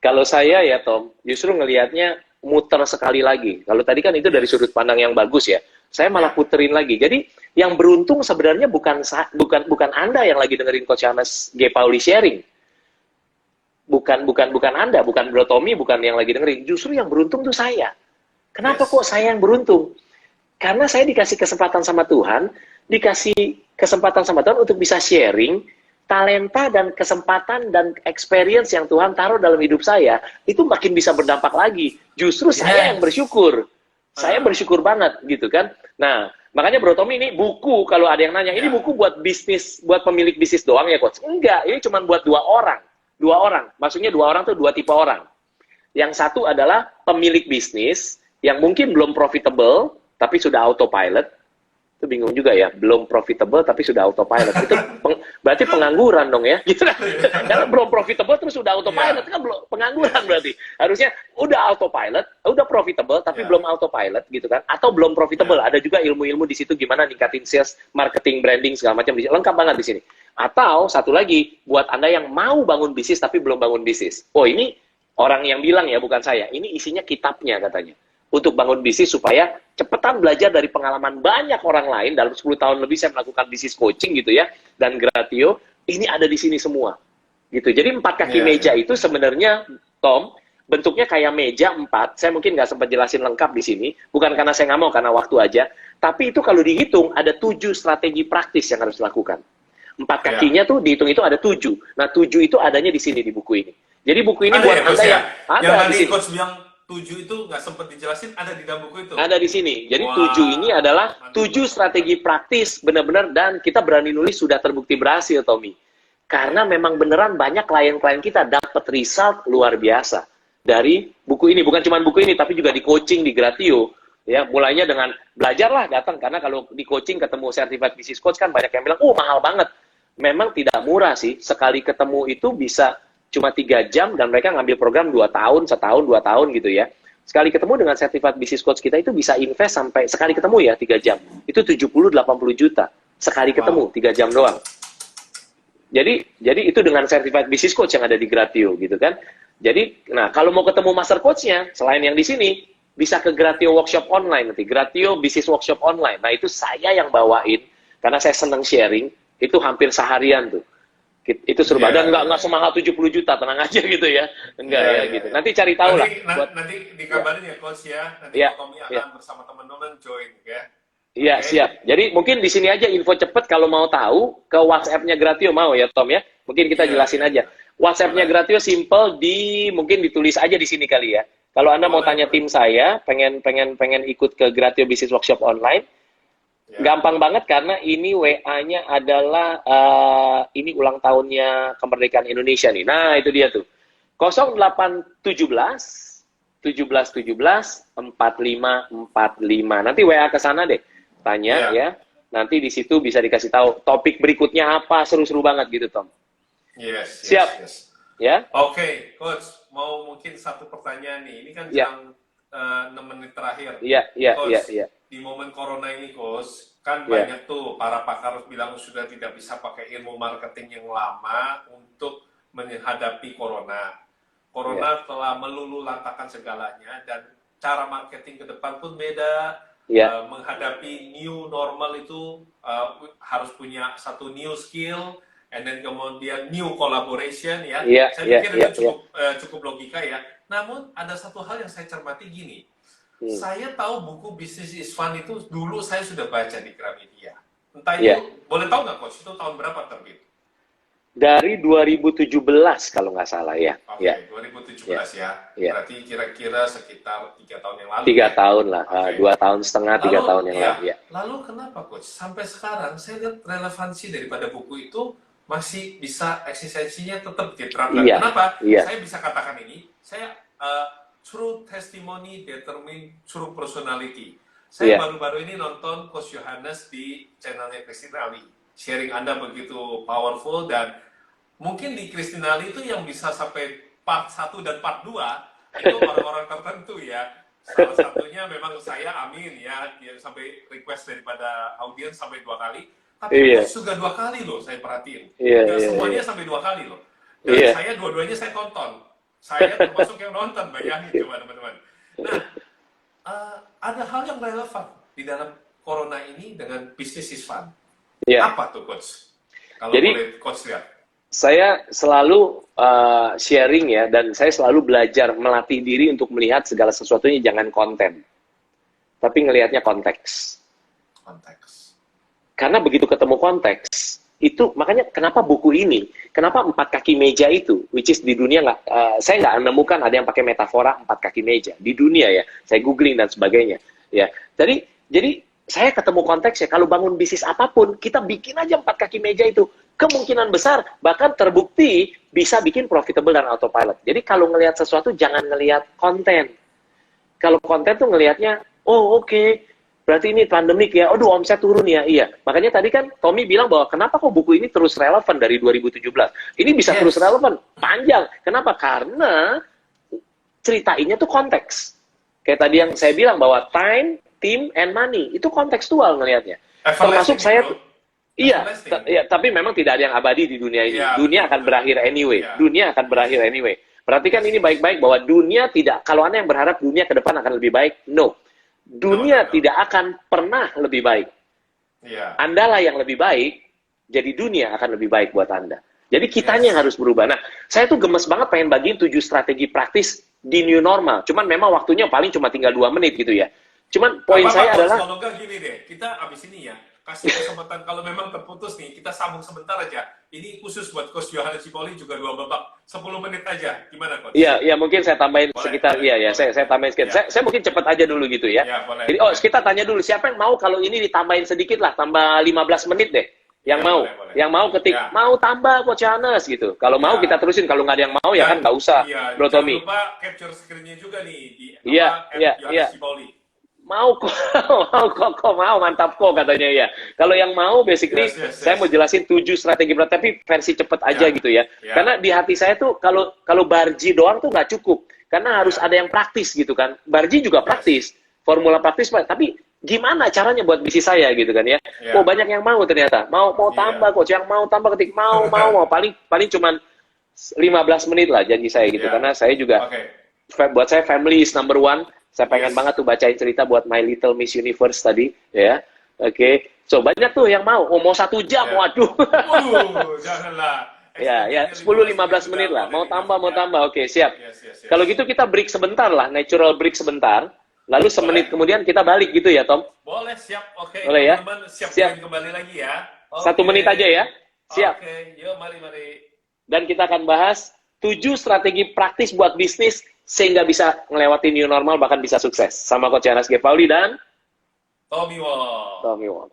Kalau saya ya Tom, justru ngelihatnya muter sekali lagi. Kalau tadi kan itu dari sudut pandang yang bagus ya. Saya malah puterin lagi. Jadi yang beruntung sebenarnya bukan Anda yang lagi dengerin Coach Yohanes G. Pauli sharing. Bukan Anda, bukan Bro Tommy, bukan yang lagi dengerin. Justru yang beruntung tuh saya. Kenapa kok saya yang beruntung? Karena saya dikasih kesempatan sama Tuhan, dikasih kesempatan sama Tuhan untuk bisa sharing talenta dan kesempatan dan experience yang Tuhan taruh dalam hidup saya, itu makin bisa berdampak lagi. Justru saya yang bersyukur. Saya bersyukur banget gitu kan. Nah, makanya Bro Tommy ini buku, kalau ada yang nanya, ini buku buat bisnis, buat pemilik bisnis doang ya Coach? Enggak, ini cuma buat dua orang. Maksudnya dua orang tuh dua tipe orang. Yang satu adalah pemilik bisnis yang mungkin belum profitable, tapi sudah autopilot. Itu bingung juga ya, belum profitable tapi sudah autopilot. Itu berarti pengangguran dong ya. Gitu kan? Karena belum profitable terus sudah autopilot, kan belum pengangguran berarti. Harusnya udah autopilot, udah profitable tapi belum autopilot gitu kan. Atau belum profitable. Ada juga ilmu-ilmu di situ gimana ningkatin sales, marketing, branding segala macam, lengkap banget di sini. Atau satu lagi buat Anda yang mau bangun bisnis tapi belum bangun bisnis. Oh, ini orang yang bilang ya, bukan saya. Ini isinya kitabnya katanya. Untuk bangun bisnis supaya cepetan belajar dari pengalaman banyak orang lain. Dalam 10 tahun lebih saya melakukan bisnis coaching gitu ya, dan Gratio, ini ada di sini semua. Gitu. Jadi 4 kaki meja itu sebenarnya, Tom, bentuknya kayak meja 4. Saya mungkin nggak sempat jelasin lengkap di sini. Bukan karena saya nggak mau, karena waktu aja. Tapi itu kalau dihitung, ada 7 strategi praktis yang harus dilakukan. 4 kakinya tuh dihitung itu ada 7. Nah, 7 itu adanya di sini, di buku ini. Jadi buku ini ada buat Anda yang ada yang di tadi sini. Coach bilang 7 itu nggak sempat dijelasin, ada di dalam buku itu. Ada di sini. Jadi 7 ini adalah 7 strategi praktis benar-benar, dan kita berani nulis sudah terbukti berhasil, Tommy. Karena memang beneran banyak klien-klien kita dapat result luar biasa dari buku ini. Bukan cuma buku ini, tapi juga di coaching di Gratio. Ya, mulainya dengan belajarlah, datang, karena kalau di coaching ketemu certified business coach kan banyak yang bilang, mahal banget. Memang tidak murah sih, sekali ketemu itu bisa cuma 3 jam, dan mereka ngambil program 2 tahun, setahun, 2 tahun gitu ya. Sekali ketemu dengan certified business coach kita itu bisa invest sampai, sekali ketemu ya 3 jam, itu 70-80 juta. Sekali ketemu, 3 jam doang. Jadi itu dengan certified business coach yang ada di Gratio gitu kan. Jadi, nah kalau mau ketemu master coach-nya, selain yang di sini, bisa ke Gratio Workshop Online nanti, Gratio Business Workshop Online. Nah itu saya yang bawain, karena saya senang sharing, itu hampir seharian tuh. Itu seru banget. Dan nggak semahal 70 juta, tenang aja gitu ya. Enggak gitu. Nanti cari tahu lah. Nanti dikabarin ya Coach ya. Nanti Tommy akan bersama teman-teman join ya. Iya, siap. Jadi mungkin di sini aja info cepet, kalau mau tahu ke WhatsApp-nya Gratio, mau ya Tom ya. Mungkin kita jelasin aja. WhatsApp-nya Gratio simple, mungkin ditulis aja di sini kali ya. Kalau Anda mau tanya tim saya, pengen ikut ke Gratio Business Workshop Online, gampang banget, karena ini WA-nya adalah ini ulang tahunnya kemerdekaan Indonesia nih. Nah, itu dia tuh. 0817 1717 4545. Nanti WA ke sana deh. Tanya ya. Nanti di situ bisa dikasih tahu topik berikutnya apa, seru-seru banget gitu, Tom. Siap. Ya. Oke, Coach, mau mungkin satu pertanyaan nih. Ini kan jam 6 menit terakhir. Iya. Di momen corona ini, Coach, kan banyak tuh para pakar bilang sudah tidak bisa pakai ilmu marketing yang lama untuk menghadapi corona. Corona telah meluluhlantahkan segalanya, dan cara marketing ke depan pun beda. Menghadapi new normal itu harus punya satu new skill, and then kemudian new collaboration ya. Saya pikir itu cukup logika ya. Namun ada satu hal yang saya cermati gini. Saya tahu buku Business is Fun itu dulu saya sudah baca di Gramedia. Entah itu, boleh tahu nggak Coach, itu tahun berapa terbit? Dari 2017 kalau nggak salah ya. Oke, 2017 ya. Berarti kira-kira sekitar 3 tahun yang lalu. 3 tahun lah, 2 tahun setengah, 3 tahun yang lalu. Lalu kenapa Coach? Sampai sekarang saya lihat relevansi daripada buku itu masih bisa, eksistensinya tetap diterapkan. Kenapa? Saya bisa katakan ini, saya true testimony determine true personality. Saya baru-baru ini nonton Coach Yohanes di channelnya Christine Ali. Sharing Anda begitu powerful, dan mungkin di Christine Ali itu yang bisa sampai part 1 dan part 2 itu orang-orang tertentu ya. Salah satunya memang saya amin ya, sampai request daripada audiens sampai 2 kali. Tapi Iya, coach juga 2 kali loh saya perhatiin. iya, Nggak iya, semuanya iya. sampai 2 kali loh. Dan Iya. saya dua-duanya saya tonton. Saya termasuk yang nonton, bayangin coba teman-teman. Nah, ada hal yang relevan di dalam corona ini dengan bisnis is fun. Iya. Apa tuh coach? Kalau Jadi boleh coach lihat. saya selalu sharing ya, dan saya selalu belajar melatih diri untuk melihat segala sesuatunya jangan konten, tapi ngelihatnya konteks. Konteks. Karena begitu ketemu konteks, itu makanya kenapa buku ini, kenapa 4 kaki meja itu, which is di dunia nggak, saya nggak menemukan ada yang pakai metafora 4 kaki meja di dunia ya. Saya googling dan sebagainya. Ya, jadi saya ketemu konteks ya. Kalau bangun bisnis apapun, kita bikin aja 4 kaki meja itu. Kemungkinan besar bahkan terbukti bisa bikin profitable dan autopilot. Jadi kalau ngelihat sesuatu jangan ngelihat konten. Kalau konten tuh ngelihatnya, oh oke, berarti ini pandemik ya, aduh omset turun ya, iya. Makanya tadi kan Tommy bilang bahwa kenapa kok buku ini terus relevan dari 2017. Ini bisa terus relevan, panjang. Kenapa? Karena ceritainnya tuh konteks. Kayak tadi yang saya bilang bahwa time, team, and money, itu kontekstual ngelihatnya. Termasuk saya tuh, iya, tapi memang tidak ada yang abadi di dunia ini. Iya, Dunia akan berakhir anyway. Iya. Dunia akan berakhir anyway. Perhatikan ini baik-baik bahwa dunia tidak, kalau Anda yang berharap dunia ke depan akan lebih baik, no. Dunia No. tidak akan pernah lebih baik. Iya. Andalah yang lebih baik, jadi dunia akan lebih baik buat Anda. Jadi kitanya yang harus berubah. Nah, saya tuh gemes banget pengen bagiin 7 strategi praktis di new normal. Cuman memang waktunya paling cuma tinggal 2 menit gitu ya. Cuman poin saya adalah, kalau enggak gini deh, kita abis ini ya kasih kesempatan kalau memang terputus nih, kita sambung sebentar aja. Ini khusus buat Coach Yohanes Cipoli juga 2 babak, 10 menit aja. Gimana Coach? iya mungkin saya tambahin Boleh, sekitar, boleh, iya, boleh. saya tambahin sedikit. Ya. Saya mungkin cepat aja dulu gitu ya. Ya, boleh. Jadi, kita tanya dulu, siapa yang mau kalau ini ditambahin sedikit lah, tambah 15 menit deh. Yang Ya, mau, boleh. yang mau ketik, Ya. mau tambah Coach Yohanes gitu. Kalau mau Ya. kita terusin, kalau nggak ada yang mau ya kan nggak usah, Iya, Bro jangan Tommy. lupa capture screen-nya juga nih di Iya, iya, Yohanes iya. Cipoli. Mau kok, mau mantap kok katanya ya. Kalau yang mau basically Yes. saya mau jelasin 7 strategi berat tapi versi cepet aja Ya. gitu ya. Ya. Karena di hati saya tuh kalau barji doang tuh nggak cukup. Karena harus ada yang praktis gitu kan. Barji juga praktis, formula praktis Pak. Tapi gimana caranya buat bisnis saya gitu kan ya. Ya. Oh banyak yang mau ternyata. Mau tambah Coach, yang mau tambah ketik mau paling cuman 15 menit lah janji saya gitu. Ya. Karena saya juga Oke. buat saya family is number one. Saya pengen Yes. banget tuh bacain cerita buat My Little Miss Universe tadi, ya. Oke. So, banyak tuh yang mau. Oh, mau 1 jam, Ya. waduh. Janganlah. Ya, 10-15 menit lah. Mau tambah. Oke, siap. Yes. Kalau gitu kita break sebentar lah, natural break sebentar. Lalu semenit kemudian kita balik gitu ya, Tom? Boleh, siap. Oke, Boleh ya? teman-teman siap Siap. kembali lagi ya. 1 menit aja ya. Siap. Oke, yuk mari. Dan kita akan bahas 7 strategi praktis buat bisnis sehingga bisa ngelewatin new normal bahkan bisa sukses. Sama Coach Yohanes G. Pauli dan Tommy Wong. Tommy Wong.